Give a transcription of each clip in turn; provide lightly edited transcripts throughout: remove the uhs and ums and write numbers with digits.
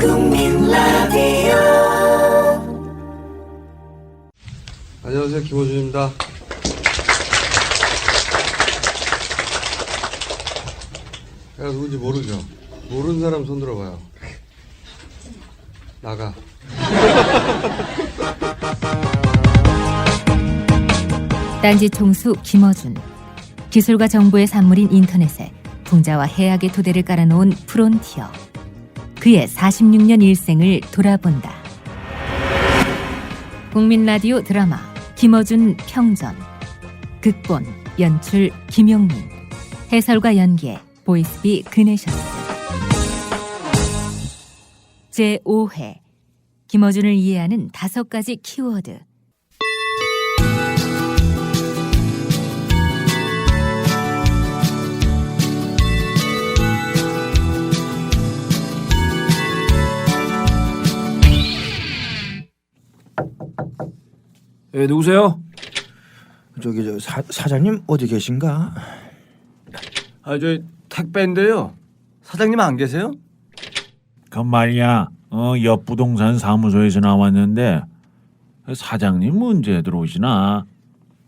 국민 라디오. 안녕하세요, 김호준입니다. 내가 누군지 모르죠? 모르는 사람 손 들어봐요. 나가. 딴지 총수 김어준. 기술과 정보의 산물인 인터넷에 풍자와 해악의 토대를 깔아놓은 프론티어. 그의 46년 일생을 돌아본다. 국민 라디오 드라마 김어준 평전. 극본, 연출 김용민. 해설과 연기에 보이스비 그네셔스. 제5회 김어준을 이해하는 5가지 키워드. 예, 누구세요? 저기 사장님 어디 계신가? 저 택배인데요. 사장님 안 계세요? 그 말이야, 옆 부동산 사무소에서 나왔는데 사장님 언제 들어오시나?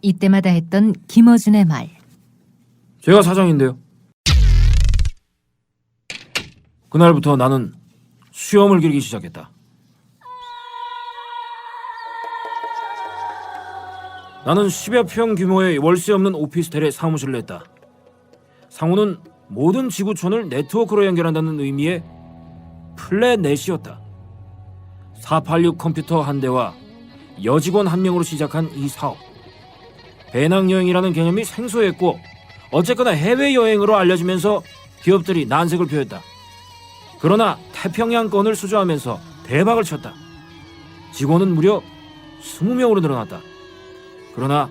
이때마다 했던 김어준의 말. 제가 사장인데요. 그날부터 나는 수염을 기르기 시작했다. 나는 10여 평 규모의 월세 없는 오피스텔에 사무실을 냈다. 상호는 모든 지구촌을 네트워크로 연결한다는 의미의 플래넷이었다. 486 컴퓨터 한 대와 여직원 한 명으로 시작한 이 사업. 배낭여행이라는 개념이 생소했고 어쨌거나 해외여행으로 알려지면서 기업들이 난색을 표했다. 그러나 태평양권을 수주하면서 대박을 쳤다. 직원은 무려 20명으로 늘어났다. 그러나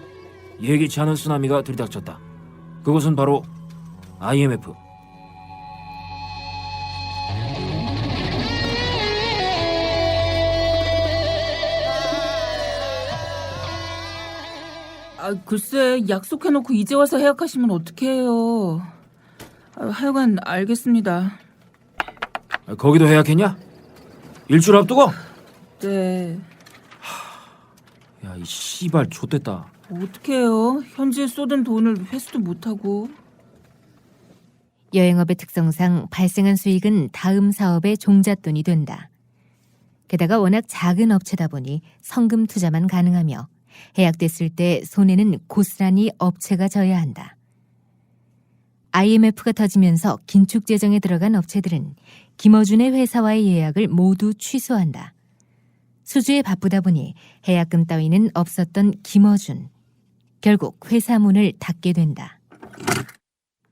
예기치 않은 쓰나미가 들이닥쳤다. 그것은 바로 IMF. 글쎄 약속해놓고 이제 와서 해약하시면 어떡해요. 하여간 알겠습니다. 거기도 해약했냐? 일주일 앞두고? 네. 야, 이 씨발 좆됐다. 어떡해요. 현지에 쏟은 돈을 회수도 못하고. 여행업의 특성상 발생한 수익은 다음 사업의 종잣돈이 된다. 게다가 워낙 작은 업체다 보니 성금 투자만 가능하며 해약됐을 때 손해는 고스란히 업체가 져야 한다. IMF가 터지면서 긴축 재정에 들어간 업체들은 김어준의 회사와의 예약을 모두 취소한다. 수주에 바쁘다 보니 해약금 따위는 없었던 김어준. 결국 회사 문을 닫게 된다.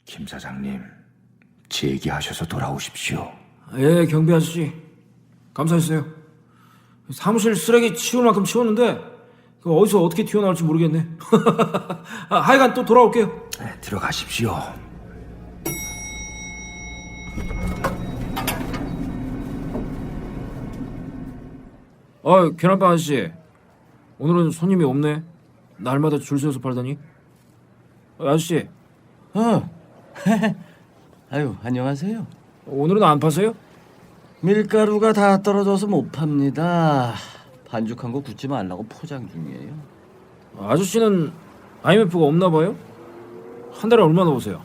김 사장님, 재기하셔서 돌아오십시오. 예, 경비 아저씨. 감사했어요. 사무실 쓰레기 치울 만큼 치웠는데 어디서 어떻게 튀어나올지 모르겠네. 하여간 또 돌아올게요. 네, 들어가십시오. 계란빵 아저씨. 오늘은 손님이 없네. 날마다 줄 서서 팔더니. 아저씨. 아유, 안녕하세요. 오늘은 안 파세요? 밀가루가 다 떨어져서 못 팝니다. 반죽한 거 굽지 말라고 포장 중이에요. 아저씨는 IMF가 없나 봐요? 한 달에 얼마나 오세요?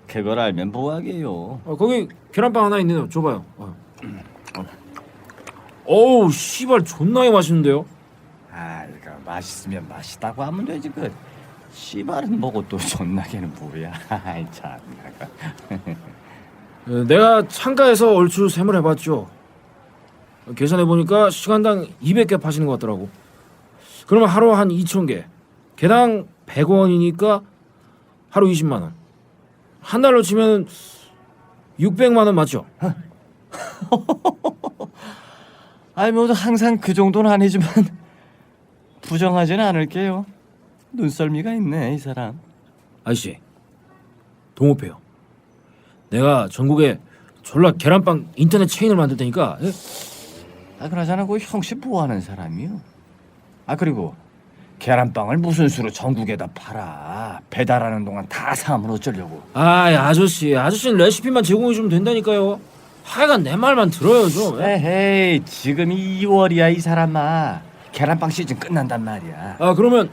그걸 알면 뭐하게요. 거기 계란빵 하나 있네요. 줘봐요. 어우, 씨발 존나게 맛있는데요? 이거 맛있으면 맛있다고 하면 되지. 그 씨발은 뭐고 또 존나게는 뭐야. 아이 참. 내가 창가에서 얼추 셈을 해봤죠. 계산해보니까 시간당 200개 파시는 것 같더라고. 그러면 하루 한 2,000개. 개당 100원이니까 하루 20만 원. 한 달로 치면 600만 원 맞죠? 아이 뭐 항상 그 정도는 아니지만 부정하지는 않을게요. 눈썰미가 있네 이 사람. 아저씨, 동업해요. 내가 전국에 졸라 계란빵 인터넷 체인을 만들 테니까. 예? 그러잖아 그 형씨 뭐하는 사람이요? 그리고 계란빵을 무슨 수로 전국에다 팔아. 배달하는 동안 다 사면 어쩌려고. 아저씨는 레시피만 제공해주면 된다니까요. 하여간 내 말만 들어요 좀. 에헤이, 지금이 2월이야 이 사람아. 계란빵 시즌 끝난단 말이야. 아 그러면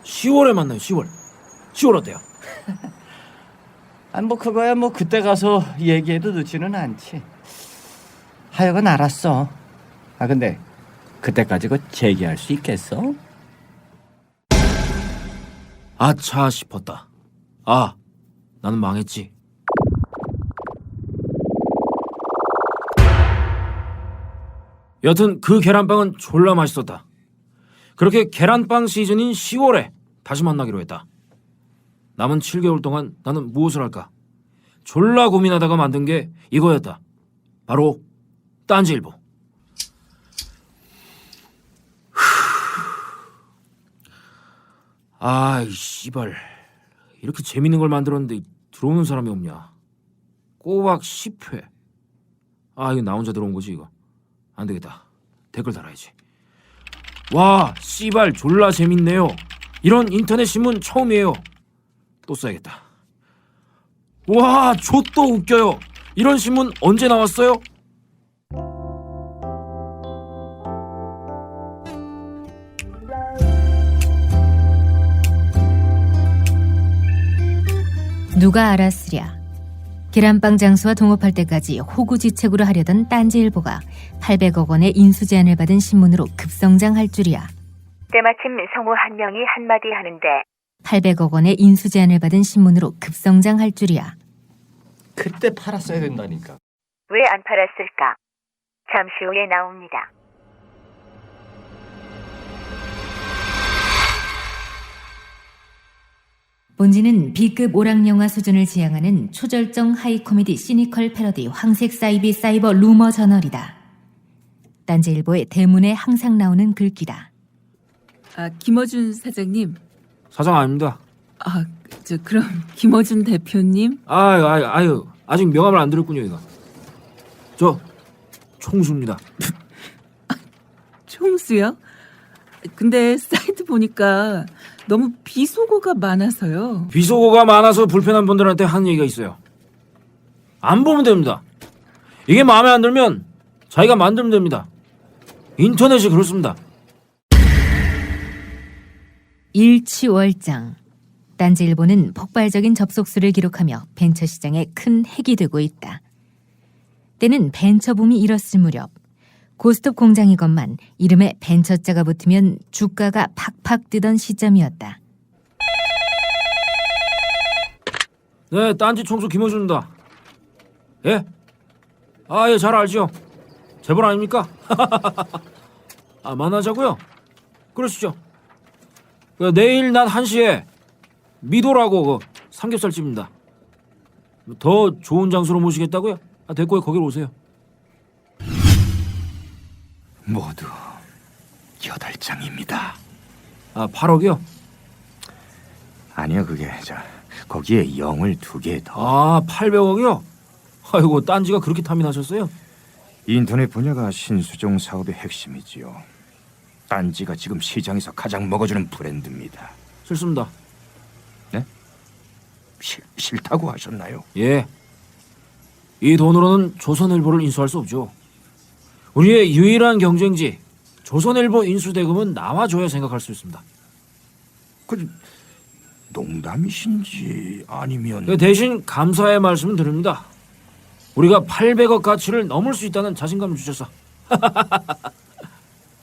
10월에 만나요. 10월 어때요? 뭐 그거야 뭐 그때 가서 얘기해도 늦지는 않지. 하여간 알았어. 근데 그때까지 그거 재기할 수 있겠어? 아차 싶었다. 아 나는 망했지. 여튼 그 계란빵은 졸라 맛있었다. 그렇게 계란빵 시즌인 10월에 다시 만나기로 했다. 남은 7개월 동안 나는 무엇을 할까? 졸라 고민하다가 만든 게 이거였다. 바로 딴지일보. 아이 씨발 이렇게 재밌는 걸 만들었는데 들어오는 사람이 없냐. 꼬박 10회. 아 이거 나 혼자 들어온 거지 이거. 안 되겠다. 댓글 달아야지. 와 씨발 졸라 재밌네요. 이런 인터넷 신문 처음이에요. 또 써야겠다. 와 좆도 웃겨요. 이런 신문 언제 나왔어요? 누가 알았으랴. 계란빵 장수와 동업할 때까지 호구지책으로 하려던 딴지일보가 800억 원의 인수 제안을 받은 신문으로 급성장할 줄이야. 때마침 성우 한 명이 한마디 하는데 800억 원의 인수 제안을 받은 신문으로 급성장할 줄이야. 그때 팔았어야 된다니까. 왜 안 팔았을까? 잠시 후에 나옵니다. 본지는 B급 오락영화 수준을 지향하는 초절정 하이 코미디 시니컬 패러디 황색 사이비 사이버 루머 저널이다. 딴지일보의 대문에 항상 나오는 글귀다. 김어준 사장님. 사장 아닙니다. 그럼 김어준 대표님? 아유 아직 명함을 안 드렸군요 이거. 저 총수입니다. 총수요? 근데 사이트 보니까 너무 비속어가 많아서요. 비속어가 많아서 불편한 분들한테 하는 얘기가 있어요. 안 보면 됩니다. 이게 마음에 안 들면 자기가 만들면 됩니다. 인터넷이 그렇습니다. 일취월장. 딴지일보는 폭발적인 접속수를 기록하며 벤처시장에 큰 핵이 되고 있다. 때는 벤처붐이 일었을 무렵 고스톱 공장이건만 이름에 벤처자가 붙으면 주가가 팍팍 뜨던 시점이었다. 네, 딴지 총수 김어준입니다. 예? 예, 잘 알죠. 재벌 아닙니까? 만나자고요? 그러시죠. 내일 낮 1시에 미도라고 삼겹살집입니다. 더 좋은 장소로 모시겠다고요? 됐고요, 거기로 오세요. 모두 8장입니다. 8억이요? 아니요, 그게 거기에 0을 2개 더. 800억이요? 아이고, 딴지가 그렇게 탐이 나셨어요? 인터넷 분야가 신수종 사업의 핵심이지요. 딴지가 지금 시장에서 가장 먹어주는 브랜드입니다. 싫습니다. 네? 싫다고 하셨나요? 예. 이 돈으로는 조선일보를 인수할 수 없죠. 우리의 유일한 경쟁지 조선일보 인수 대금은 나와줘야 생각할 수 있습니다. 농담이신지 아니면... 대신 감사의 말씀을 드립니다. 우리가 800억 가치를 넘을 수 있다는 자신감을 주셔서.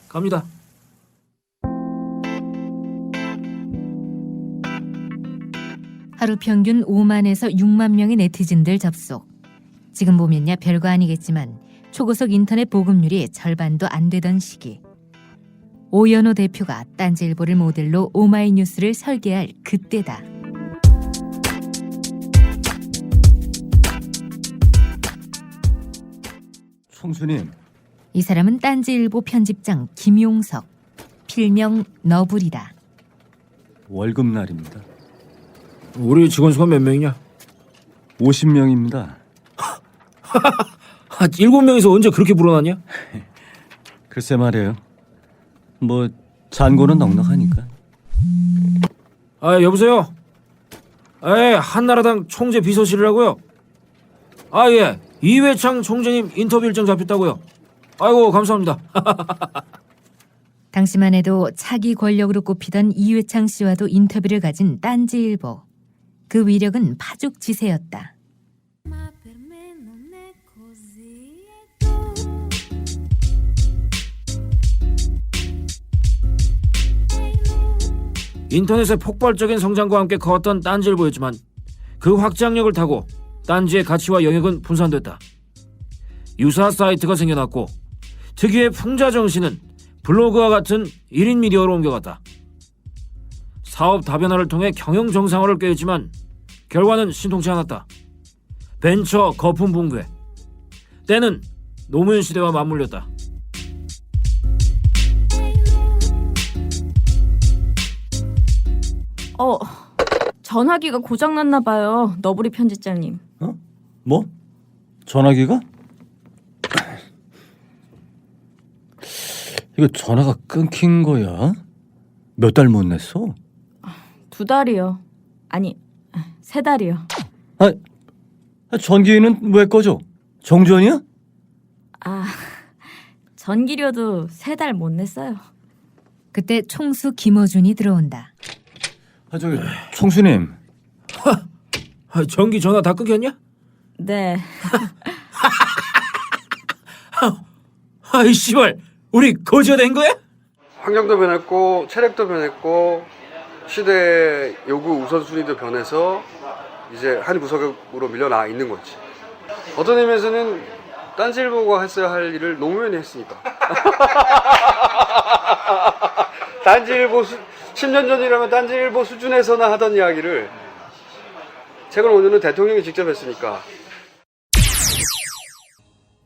갑니다. 하루 평균 5만에서 6만 명의 네티즌들 접속. 지금 보면야 별거 아니겠지만 초고속 인터넷 보급률이 절반도 안 되던 시기. 오연호 대표가 딴지일보를 모델로 오마이뉴스를 설계할 그때다. 총수님. 이 사람은 딴지일보 편집장 김용석, 필명 너불이다. 월급날입니다. 우리 직원 수가 몇 명이냐? 50명입니다. 7명에서 언제 그렇게 불어났냐? 글쎄 말이에요. 뭐 잔고는 넉넉하니까. 여보세요? 한나라당 총재 비서실이라고요? 예. 이회창 총재님 인터뷰 일정 잡혔다고요. 아이고 감사합니다. 당시만 해도 차기 권력으로 꼽히던 이회창 씨와도 인터뷰를 가진 딴지일보. 그 위력은 파죽지세였다. 인터넷의 폭발적인 성장과 함께 커왔던 딴지일보였지만 그 확장력을 타고 딴지의 가치와 영역은 분산됐다. 유사 사이트가 생겨났고 특유의 풍자 정신은 블로그와 같은 1인 미디어로 옮겨갔다. 사업 다변화를 통해 경영 정상화를 꾀했지만 결과는 신통치 않았다. 벤처 거품 붕괴. 때는 노무현 시대와 맞물렸다. 전화기가 고장났나 봐요. 너부리 편집장님. 뭐? 전화기가? 이거 전화가 끊긴 거야? 몇 달 못 냈어? 2달이요. 아니, 3달이요. 전기는 왜 꺼져? 정전이야? 전기료도 3달 못 냈어요. 그때 총수 김어준이 들어온다. 저기 총수님. 전기 전화 다 끊겼냐? 네. 아이 씨발, 우리 거지가 된 거야? 환경도 변했고 체력도 변했고 시대의 요구 우선순위도 변해서 이제 한 구석으로 밀려나 있는 거지. 어떤 의미에서는 딴지일보가 했어야 할 일을 노무현이 했으니까. 딴지일보 10년 전이라면 딴지일보 수준에서나 하던 이야기를 최근 5년은 대통령이 직접 했으니까.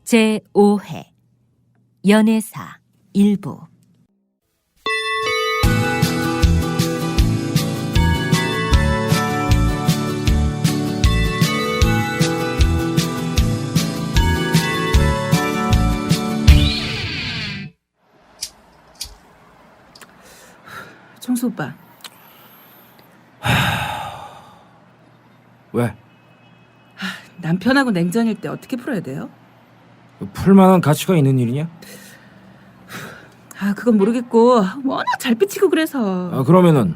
제5회 연애사 일부. 청수 오빠, 왜? 남편하고 냉전일 때 어떻게 풀어야 돼요? 풀만한 가치가 있는 일이냐? 그건 모르겠고 워낙 잘 삐치고 그래서. 그러면은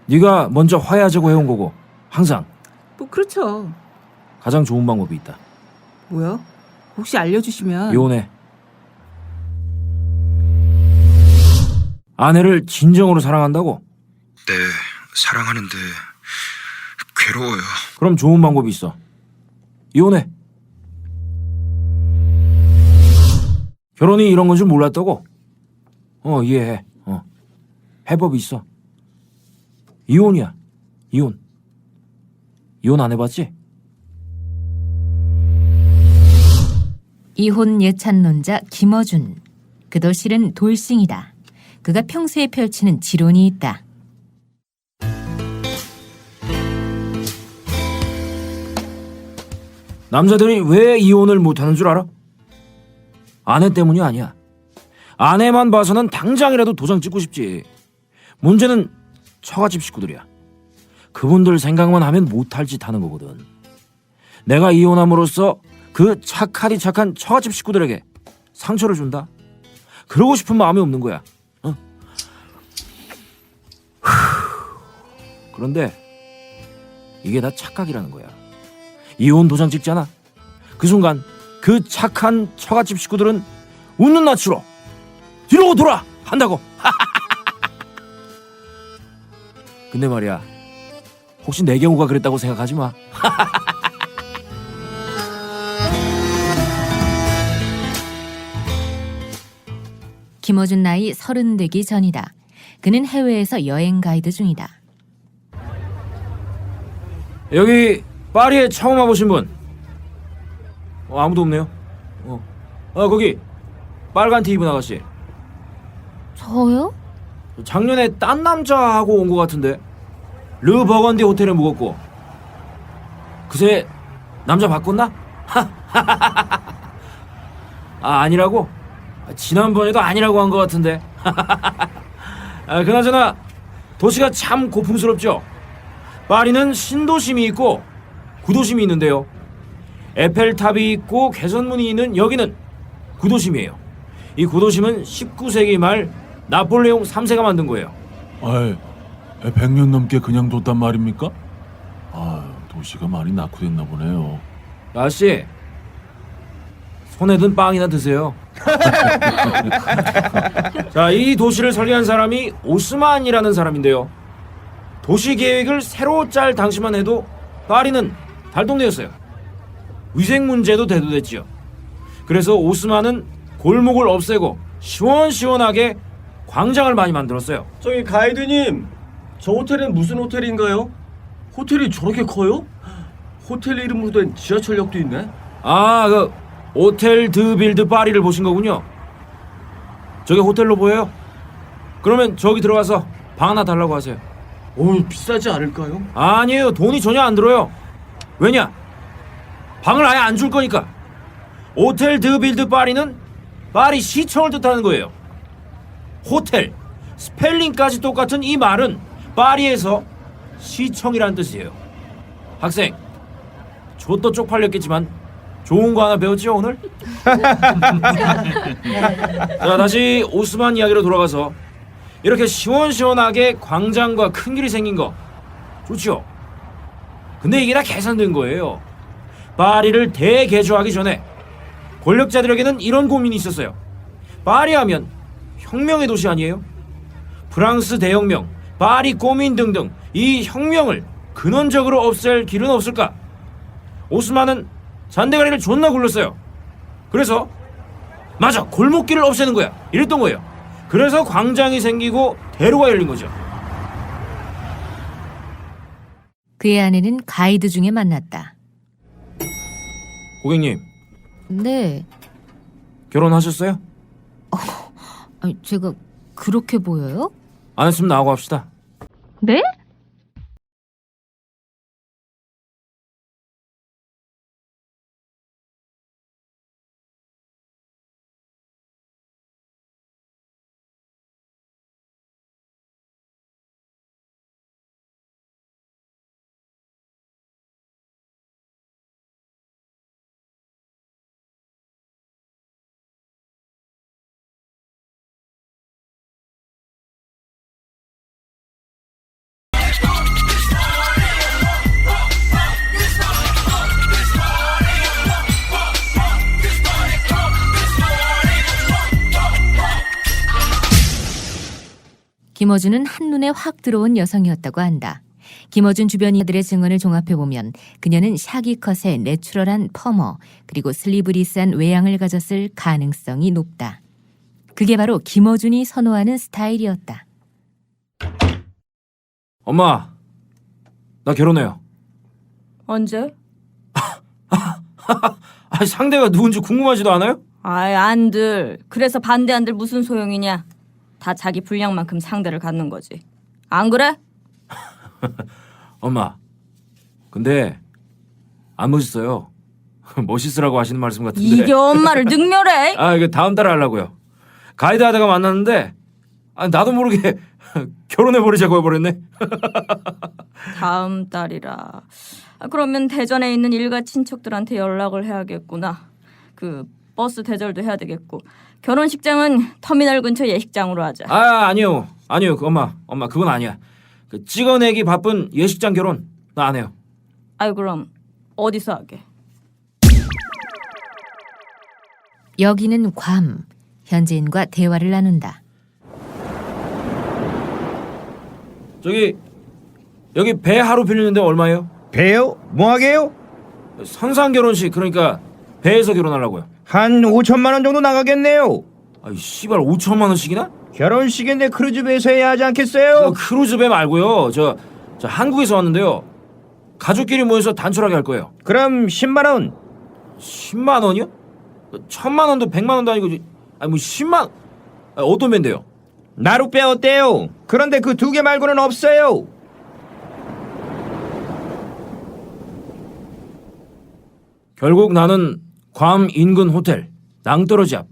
네가 먼저 화해하자고 해온 거고 항상 뭐 그렇죠. 가장 좋은 방법이 있다. 뭐요? 혹시 알려주시면. 이혼해. 아내를 진정으로 사랑한다고? 네, 사랑하는데 괴로워요. 그럼 좋은 방법이 있어. 이혼해. 결혼이 이런 건 줄 몰랐다고? 이해해. 해법이 있어. 이혼이야. 이혼. 이혼 안 해봤지? 이혼 예찬론자 김어준. 그도 실은 돌싱이다. 그가 평소에 펼치는 지론이 있다. 남자들이 왜 이혼을 못하는 줄 알아? 아내 때문이 아니야. 아내만 봐서는 당장이라도 도장 찍고 싶지. 문제는 처갓집 식구들이야. 그분들 생각만 하면 못할 짓 하는 거거든. 내가 이혼함으로써 그 착하디 착한 처갓집 식구들에게 상처를 준다. 그러고 싶은 마음이 없는 거야. 그런데 이게 다 착각이라는 거야. 이혼 도장 찍잖아. 그 순간 그 착한 처갓집 식구들은 웃는 낯으로 뒤로 돌아 한다고. 근데 말이야, 혹시 내 경우가 그랬다고 생각하지 마. 김어준 나이 30 되기 전이다. 그는 해외에서 여행 가이드 중이다. 여기 파리에 처음 와보신 분? 아무도 없네요. 거기 빨간 티 입은 아가씨. 저요? 작년에 딴 남자하고 온 것 같은데. 르 버건디 호텔에 묵었고. 그새 남자 바꿨나? 아니라고? 지난번에도 아니라고 한 것 같은데. 그나저나 도시가 참 고풍스럽죠. 파리는 신도심이 있고 구도심이 있는데요. 에펠탑이 있고 개선문이 있는 여기는 구도심이에요. 이 구도심은 19세기 말 나폴레옹 3세가 만든 거예요. 아이, 100년 넘게 그냥 뒀단 말입니까? 도시가 많이 낙후됐나 보네요. 아저씨, 손에 든 빵이나 드세요. 자, 이 도시를 설계한 사람이 오스만이라는 사람인데요. 도시 계획을 새로 짤 당시만 해도 파리는 달동네였어요. 위생 문제도 대두됐지요. 그래서 오스만은 골목을 없애고 시원시원하게 광장을 많이 만들었어요. 저기 가이드님, 저 호텔은 무슨 호텔인가요? 호텔이 저렇게 커요? 호텔 이름으로 된 지하철역도 있네. 그 호텔 드 빌드 파리를 보신 거군요. 저게 호텔로 보여요? 그러면 저기 들어가서 방 하나 달라고 하세요. 비싸지 않을까요? 아니에요. 돈이 전혀 안 들어요. 왜냐? 방을 아예 안 줄 거니까. 호텔 드 빌드 파리는 파리 시청을 뜻하는 거예요. 호텔, 스펠링까지 똑같은 이 말은 파리에서 시청이라는 뜻이에요. 학생, 좆도 쪽팔렸겠지만 좋은 거 하나 배웠죠 오늘? 자, 다시 오스만 이야기로 돌아가서 이렇게 시원시원하게 광장과 큰 길이 생긴 거 좋죠? 근데 이게 다 계산된 거예요. 파리를 대개조하기 전에 권력자들에게는 이런 고민이 있었어요. 파리 하면 혁명의 도시 아니에요? 프랑스 대혁명, 파리 꼬민 등등 이 혁명을 근원적으로 없앨 길은 없을까? 오스만은 잔대가리를 존나 굴렀어요. 그래서 맞아, 골목길을 없애는 거야 이랬던 거예요. 그래서 광장이 생기고 대로가 열린 거죠. 그의 아내는 가이드 중에 만났다. 고객님, 네, 결혼하셨어요? 제가 그렇게 보여요? 안 했으면 나하고 합시다. 네? 김어준은 한눈에 확 들어온 여성이었다고 한다. 김어준 주변인들의 증언을 종합해보면 그녀는 샤기컷의 내추럴한 퍼머 그리고 슬리브리스한 외양을 가졌을 가능성이 높다. 그게 바로 김어준이 선호하는 스타일이었다. 엄마, 나 결혼해요. 언제? 상대가 누군지 궁금하지도 않아요? 아이, 안들. 그래서 반대한들 무슨 소용이냐? 다 자기 분량만큼 상대를 갖는 거지. 안 그래? 엄마, 근데 안 멋있어요. 멋있으라고 하시는 말씀 같은데. 이게 엄마를 능멸해? 이거 다음 달에 하려고요. 가이드 하다가 만났는데 나도 모르게 결혼해버리자고 해버렸네. 다음 달이라. 그러면 대전에 있는 일가 친척들한테 연락을 해야겠구나. 그 버스 대절도 해야 되겠고. 결혼식장은 터미널 근처 예식장으로 하자. 아니요. 엄마 그건 아니야. 그 찍어내기 바쁜 예식장 결혼 나 안 해요. 그럼 어디서 하게? 여기는 괌. 현지인과 대화를 나눈다. 저기 여기 배 하루 빌리는데 얼마예요? 배요? 뭐하게요? 선상 결혼식, 그러니까 배에서 결혼하려고요. 한 5천만 원 정도 나가겠네요. 씨발 5천만 원씩이나? 결혼식인데 크루즈배에서 해야 하지 않겠어요? 크루즈배 말고요. 저 한국에서 왔는데요. 가족끼리 모여서 단촐하게 할 거예요. 그럼 10만 원. 10만 원이요? 1000만 원도 100만 원도 아니고 뭐 10만 어떤 배인데요? 나룻배 어때요? 그런데 그 두 개 말고는 없어요. 결국 나는 괌 인근 호텔 낭떠러지 앞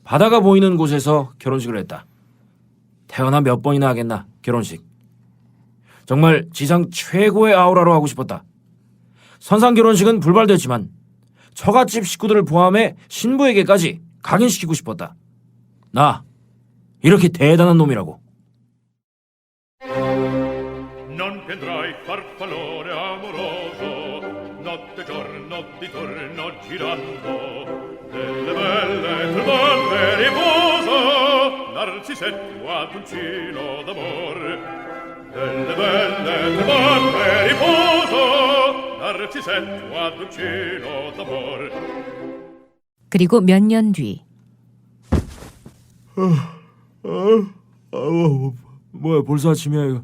바다가 보이는 곳에서 결혼식을 했다. 태어나 몇 번이나 하겠나 결혼식. 정말 지상 최고의 아우라로 하고 싶었다. 선상 결혼식은 불발됐지만 처갓집 식구들을 포함해 신부에게까지 각인시키고 싶었다. 나 이렇게 대단한 놈이라고. Non vedrai farfallone amoroso, notte giorno di torno girando, delle belle turbante riposo, narcisetto ad uncino d'amor. Delle belle turbante riposo, narcisetto ad uncino d'amor. 그리고 몇 년 뒤 뭐야 벌써 아침이야 이거.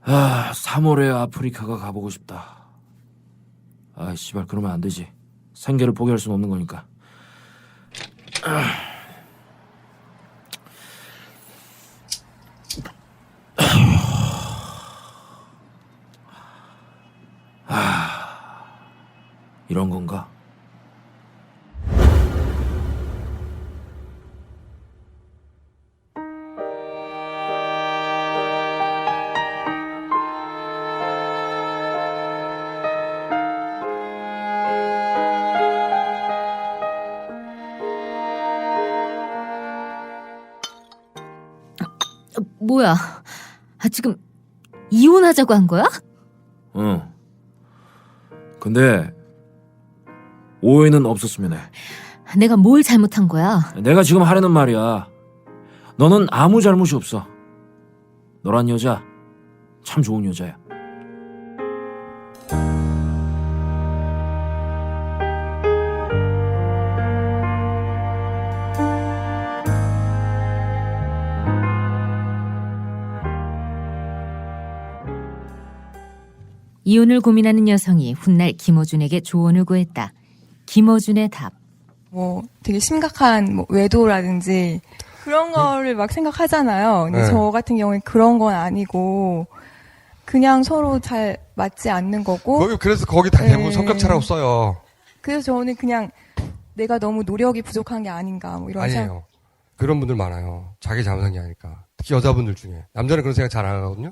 3월에 아프리카가 가보고 싶다. 씨발 그러면 안 되지. 생계를 포기할 수는 없는 거니까. 이런 건가? 뭐야? 지금 이혼하자고 한 거야? 응. 근데 오해는 없었으면 해. 내가 뭘 잘못한 거야? 내가 지금 하려는 말이야. 너는 아무 잘못이 없어. 너란 여자 참 좋은 여자야. 이혼을 고민하는 여성이 훗날 김어준에게 조언을 구했다. 김어준의 답. 뭐 되게 심각한 뭐 외도라든지 그런 거를 막 생각하잖아요. 근데 네. 저 같은 경우에 그런 건 아니고 그냥 서로 잘 맞지 않는 거고. 그래서 거기 다 대부분 네. 성격차라고 써요. 그래서 저는 그냥 내가 너무 노력이 부족한 게 아닌가 뭐 이런 생각. 아니에요. 그런 분들 많아요. 자기 잘못한 게 아닐까. 특히 여자분들 중에. 남자는 그런 생각 잘 안 하거든요.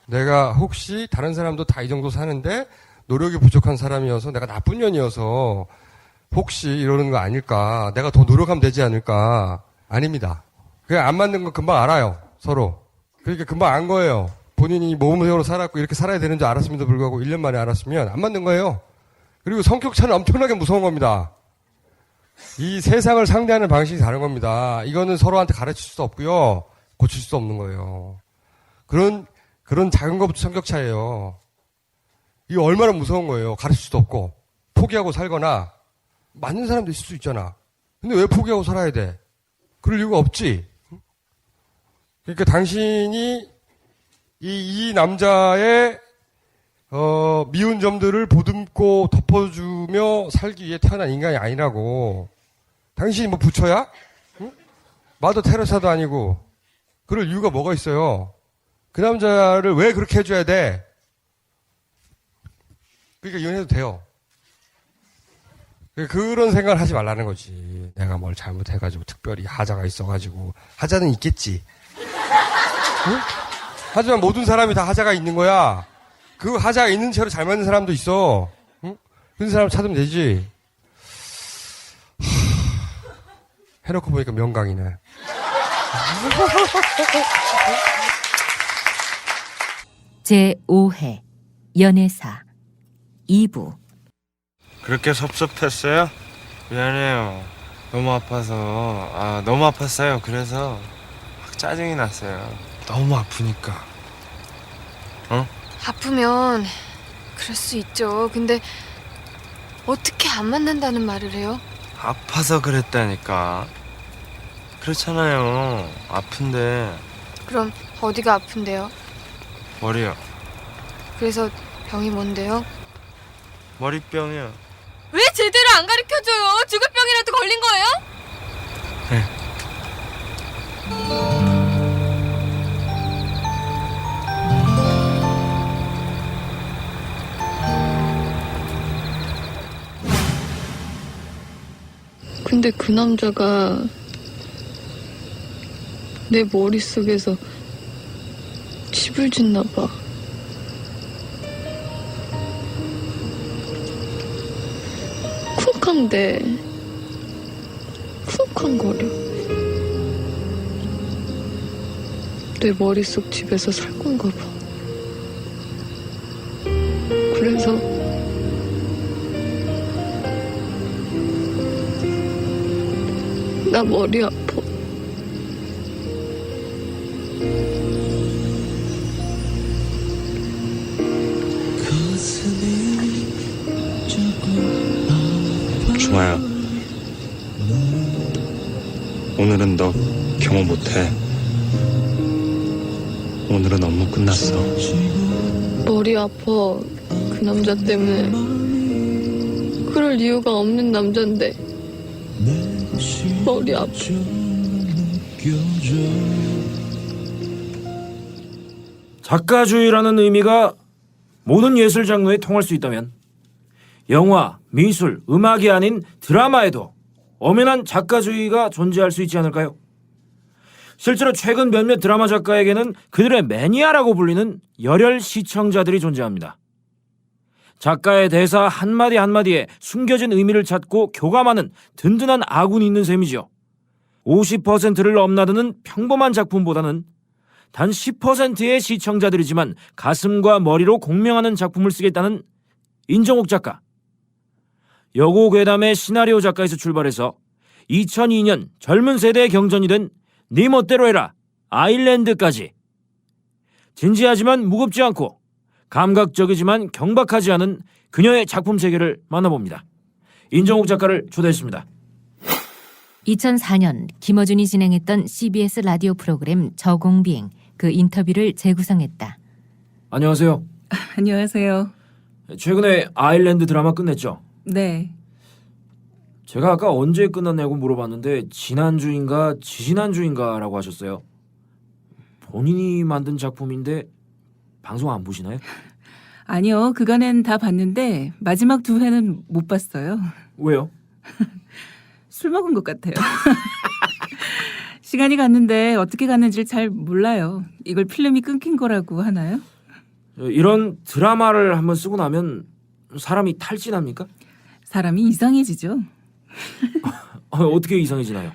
내가 혹시 다른 사람도 다 이 정도 사는데 노력이 부족한 사람이어서 내가 나쁜 년이어서 혹시 이러는 거 아닐까. 내가 더 노력하면 되지 않을까. 아닙니다. 그냥 안 맞는 거 금방 알아요. 서로. 그러니까 금방 안 거예요. 본인이 모범생으로 살았고 이렇게 살아야 되는 줄 알았음에도 불구하고 1년 만에 알았으면 안 맞는 거예요. 그리고 성격차는 엄청나게 무서운 겁니다. 이 세상을 상대하는 방식이 다른 겁니다. 이거는 서로한테 가르칠 수도 없고요. 고칠 수도 없는 거예요. 그런 작은 것부터 성격차예요. 이거 얼마나 무서운 거예요. 가르칠 수도 없고. 포기하고 살거나 맞는 사람도 있을 수 있잖아. 근데 왜 포기하고 살아야 돼? 그럴 이유가 없지. 그러니까 당신이 이 남자의 미운 점들을 보듬고 덮어주며 살기 위해 태어난 인간이 아니라고. 당신이 뭐 부처야? 응? 마더 테레사도 아니고. 그럴 이유가 뭐가 있어요? 그 남자를 왜 그렇게 해줘야 돼? 그러니까 이혼해도 돼요. 그런 생각을 하지 말라는 거지. 내가 뭘 잘못해가지고 특별히 하자가 있어가지고. 하자는 있겠지. 응? 하지만 모든 사람이 다 하자가 있는 거야. 그 하자가 있는 채로 잘 맞는 사람도 있어. 응? 그런 사람 찾으면 되지. 해놓고 보니까 명강이네. 제5회 연애사 2부. 그렇게 섭섭했어요? 미안해요. 너무 아파서. 너무 아팠어요. 그래서 확 짜증이 났어요. 너무 아프니까. 아프면 그럴 수 있죠. 근데 어떻게 안 만난다는 말을 해요? 아파서 그랬다니까. 그렇잖아요. 아픈데. 그럼 어디가 아픈데요? 머리요. 그래서 병이 뭔데요? 머리병이요. 왜 제대로 안 가르쳐줘요? 죽을 병이라도 걸린 거예요? 네. 근데 그 남자가 내 머릿속에서 집을 짓나 봐. 쿨한데 쿵쾅거려. 내 머릿속 집에서 살 건가 봐. 그래서 나 머리 아파. 중아야, 오늘은 너 경호 못해. 오늘은 업무 끝났어. 머리 아파. 그 남자 때문에. 그럴 이유가 없는 남잔데 머리 아파. 작가주의라는 의미가 모든 예술 장르에 통할 수 있다면 영화, 미술, 음악이 아닌 드라마에도 엄연한 작가주의가 존재할 수 있지 않을까요? 실제로 최근 몇몇 드라마 작가에게는 그들의 매니아라고 불리는 열혈 시청자들이 존재합니다. 작가의 대사 한마디 한마디에 숨겨진 의미를 찾고 교감하는 든든한 아군이 있는 셈이죠. 50%를 넘나드는 평범한 작품보다는 단 10%의 시청자들이지만 가슴과 머리로 공명하는 작품을 쓰겠다는 인정옥 작가. 여고괴담의 시나리오 작가에서 출발해서 2002년 젊은 세대의 경전이 된 네 멋대로 해라 아일랜드까지 진지하지만 무겁지 않고 감각적이지만 경박하지 않은 그녀의 작품 세계를 만나봅니다. 인정옥 작가를 초대했습니다. 2004년 김어준이 진행했던 CBS 라디오 프로그램 저공비행 그 인터뷰를 재구성했다. 안녕하세요. 안녕하세요. 최근에 아일랜드 드라마 끝냈죠? 네. 제가 아까 언제 끝났냐고 물어봤는데 지난주인가 지지난주인가라고 하셨어요. 본인이 만든 작품인데 방송 안 보시나요? 아니요. 그간엔 다 봤는데 마지막 2회는 못 봤어요. 왜요? 술 먹은 것 같아요. 시간이 갔는데 어떻게 갔는지를 잘 몰라요. 이걸 필름이 끊긴 거라고 하나요? 이런 드라마를 한번 쓰고 나면 사람이 탈진합니까? 사람이 이상해지죠. 어떻게 이상해지나요?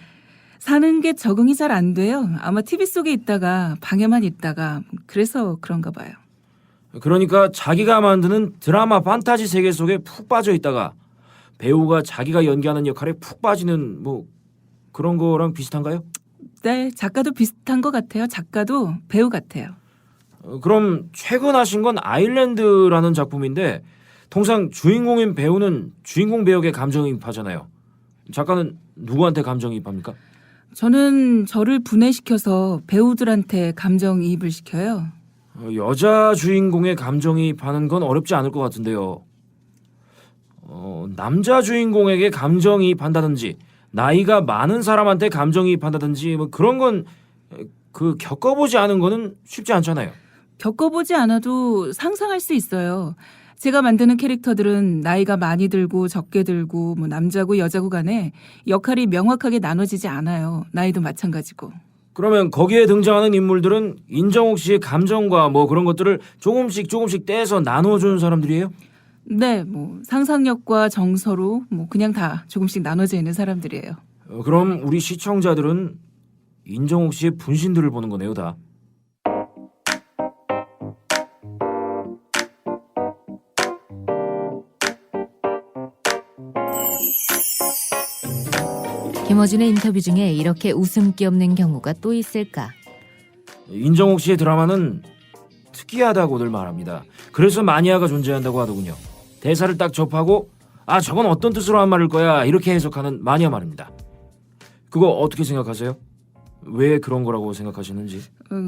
사는 게 적응이 잘 안 돼요. 아마 TV 속에 있다가 방에만 있다가 그래서 그런가 봐요. 그러니까 자기가 만드는 드라마 판타지 세계 속에 푹 빠져 있다가 배우가 자기가 연기하는 역할에 푹 빠지는 뭐 그런 거랑 비슷한가요? 네, 작가도 비슷한 것 같아요. 작가도 배우 같아요. 그럼 최근 하신 건 아일랜드라는 작품인데 통상 주인공인 배우는 주인공 배우에게 감정이입하잖아요. 작가는 누구한테 감정이입합니까? 저는 저를 분해시켜서 배우들한테 감정이입을 시켜요. 여자 주인공의 감정이입하는 건 어렵지 않을 것 같은데요. 남자 주인공에게 감정이입한다든지 나이가 많은 사람한테 감정이입한다든지 뭐 그런 건 겪어보지 않은 거는 쉽지 않잖아요. 겪어보지 않아도 상상할 수 있어요. 제가 만드는 캐릭터들은 나이가 많이 들고 적게 들고 뭐 남자고 여자고 간에 역할이 명확하게 나눠지지 않아요. 나이도 마찬가지고. 그러면 거기에 등장하는 인물들은 인정옥 씨의 감정과 뭐 그런 것들을 조금씩 떼서 나눠주는 사람들이에요? 네, 뭐 상상력과 정서로 뭐 그냥 다 조금씩 나눠져 있는 사람들이에요. 그럼 우리 시청자들은 인정옥 씨의 분신들을 보는 거네요, 다. 김어준의 인터뷰 중에 이렇게 웃음기 없는 경우가 또 있을까? 인정옥 씨의 드라마는 특이하다고들 말합니다. 그래서 마니아가 존재한다고 하더군요. 대사를 딱 접하고 저건 어떤 뜻으로 한 말일 거야 이렇게 해석하는 마니아 말입니다. 그거 어떻게 생각하세요? 왜 그런 거라고 생각하시는지?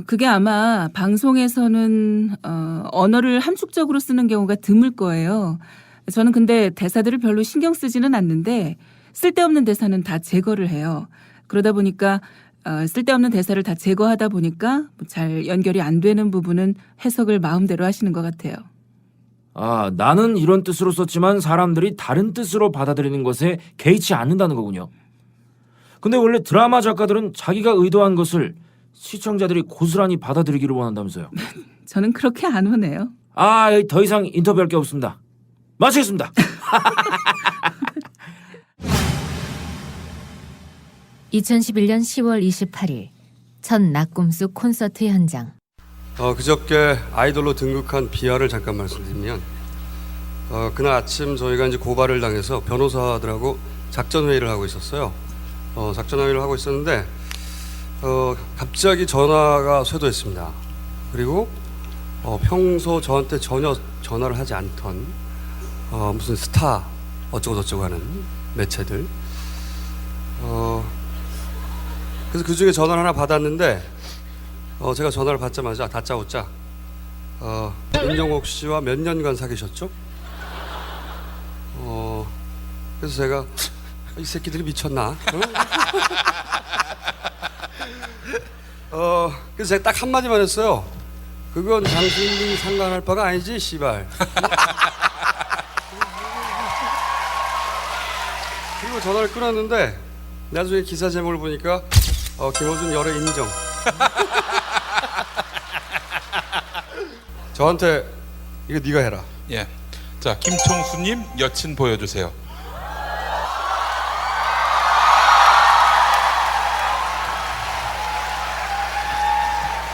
그게 아마 방송에서는 언어를 함축적으로 쓰는 경우가 드물 거예요. 저는 근데 대사들을 별로 신경 쓰지는 않는데 쓸데없는 대사는 다 제거를 해요. 그러다 보니까 쓸데없는 대사를 다 제거하다 보니까 잘 연결이 안 되는 부분은 해석을 마음대로 하시는 것 같아요. 나는 이런 뜻으로 썼지만 사람들이 다른 뜻으로 받아들이는 것에 개의치 않는다는 거군요. 근데 원래 드라마 작가들은 자기가 의도한 것을 시청자들이 고스란히 받아들이기를 원한다면서요. 저는 그렇게 안 오네요. 더 이상 인터뷰할 게 없습니다. 마치겠습니다. 2011년 10월 28일 첫 낙곰수 콘서트 현장. 그저께 아이돌로 등극한 비하를 잠깐 말씀드리면 그날 아침 저희가 이제 고발을 당해서 변호사들하고 작전 회의를 하고 있었어요. 작전 회의를 하고 있었는데 갑자기 전화가 쇄도했습니다. 그리고 평소 저한테 전혀 전화를 하지 않던 무슨 스타 어쩌고 저쩌고 하는 매체들. 그래서 그 중에 전화를 하나 받았는데 제가 전화를 받자마자 다짜고짜 임종옥 씨와 몇 년간 사귀셨죠? 그래서 제가 이 새끼들이 미쳤나? 그래서 제가 딱 한마디만 했어요. 그건 당신이 상관할 바가 아니지, 씨발. 그리고 전화를 끊었는데 나중에 기사 제목을 보니까 김어준 열애 인정. 저한테 이거 네가 해라. 예. 자, 김총수님 여친 보여주세요.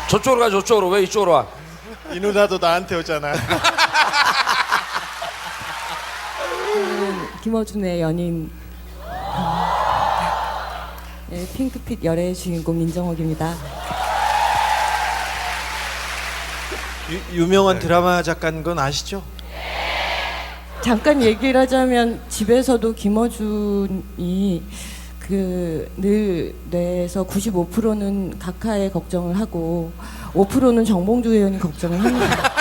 저쪽으로 가, 저쪽으로. 왜 이쪽으로 와? 이 누나도 나한테 오잖아. 김어준의 연인 핑크빛 열애의 주인공 인정옥입니다. 유명한 드라마 작가인 건 아시죠? 잠깐 얘기를 하자면 집에서도 김어준이 늘 뇌에서 95%는 각하의 걱정을 하고 5%는 정봉주 의원이 걱정을 합니다.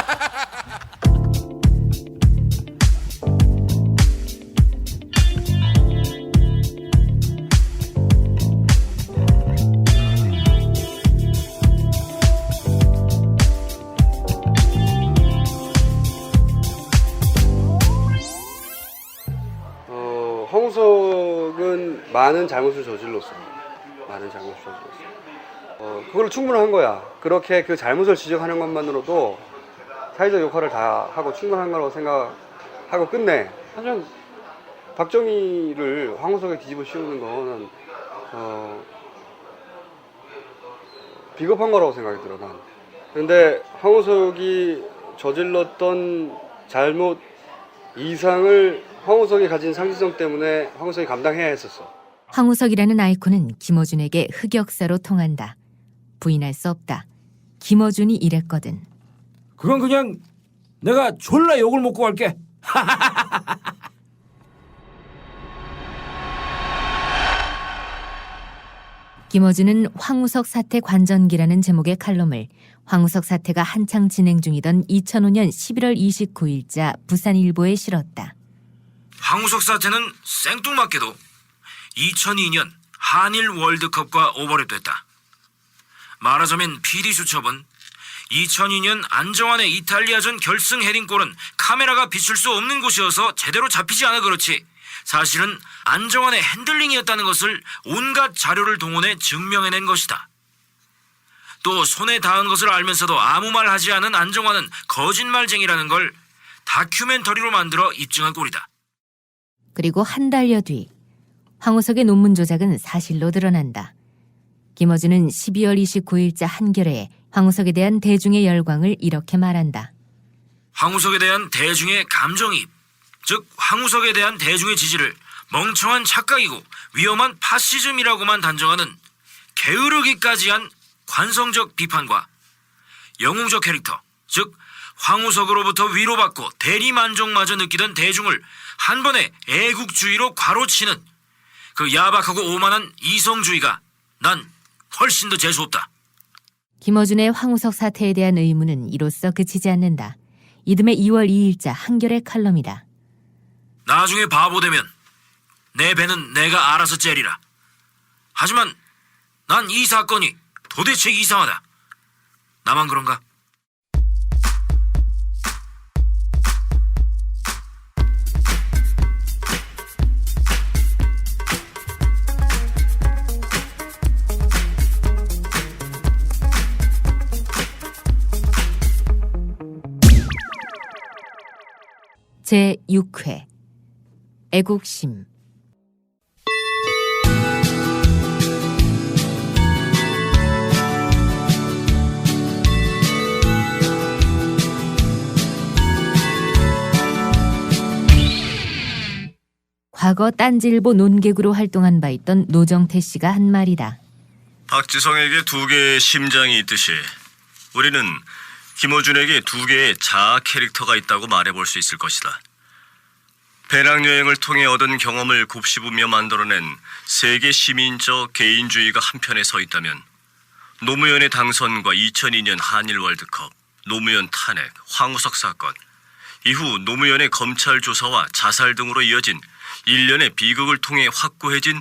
황우석은 많은 잘못을 저질렀어요. 많은 잘못을 저질렀어요. 그걸로 충분한 거야. 그렇게 그 잘못을 지적하는 것만으로도 사회적 역할을 다 하고 충분한 거라고 생각하고 끝내. 사실 박정희를 황우석에 뒤집어 씌우는 거는 비겁한 거라고 생각이 들어, 난. 그런데 황우석이 저질렀던 잘못 이상을 황우석이 가진 상징성 때문에 황우석이 감당해야 했었어. 황우석이라는 아이콘은 김어준에게 흑역사로 통한다. 부인할 수 없다. 김어준이 이랬거든. 그건 그냥 내가 졸라 욕을 먹고 갈게. 김어준은 황우석 사태 관전기라는 제목의 칼럼을 황우석 사태가 한창 진행 중이던 2005년 11월 29일자 부산일보에 실었다. 황우석 사태는 생뚱맞게도 2002년 한일 월드컵과 오버랩됐다. 말하자면 PD수첩은 2002년 안정환의 이탈리아전 결승 헤딩골은 카메라가 비출 수 없는 곳이어서 제대로 잡히지 않아 그렇지 사실은 안정환의 핸들링이었다는 것을 온갖 자료를 동원해 증명해낸 것이다. 또 손에 닿은 것을 알면서도 아무 말 하지 않은 안정환은 거짓말쟁이라는 걸 다큐멘터리로 만들어 입증한 꼴이다. 그리고 한 달여 뒤 황우석의 논문 조작은 사실로 드러난다. 김어준은 12월 29일자 한겨레에 황우석에 대한 대중의 열광을 이렇게 말한다. 황우석에 대한 대중의 감정이입, 즉 황우석에 대한 대중의 지지를 멍청한 착각이고 위험한 파시즘이라고만 단정하는 게으르기까지 한 관성적 비판과 영웅적 캐릭터, 즉 황우석으로부터 위로받고 대리만족마저 느끼던 대중을 한 번에 애국주의로 괄호치는 그 야박하고 오만한 이성주의가 난 훨씬 더 재수없다. 김어준의 황우석 사태에 대한 의문은 이로써 그치지 않는다. 이듬해 2월 2일자 한겨레 칼럼이다. 나중에 바보 되면 내 배는 내가 알아서 째리라. 하지만 난 이 사건이 도대체 이상하다. 나만 그런가? 제6회 애국심. 과거 딴지일보 논객으로 활동한 바 있던 노정태 씨가 한 말이다. 박지성에게 두 개의 심장이 있듯이 우리는 김어준에게 두 개의 자아 캐릭터가 있다고 말해볼 수 있을 것이다. 배낭여행을 통해 얻은 경험을 곱씹으며 만들어낸 세계 시민적 개인주의가 한편에 서 있다면 노무현의 당선과 2002년 한일 월드컵, 노무현 탄핵, 황우석 사건, 이후 노무현의 검찰 조사와 자살 등으로 이어진 일련의 비극을 통해 확고해진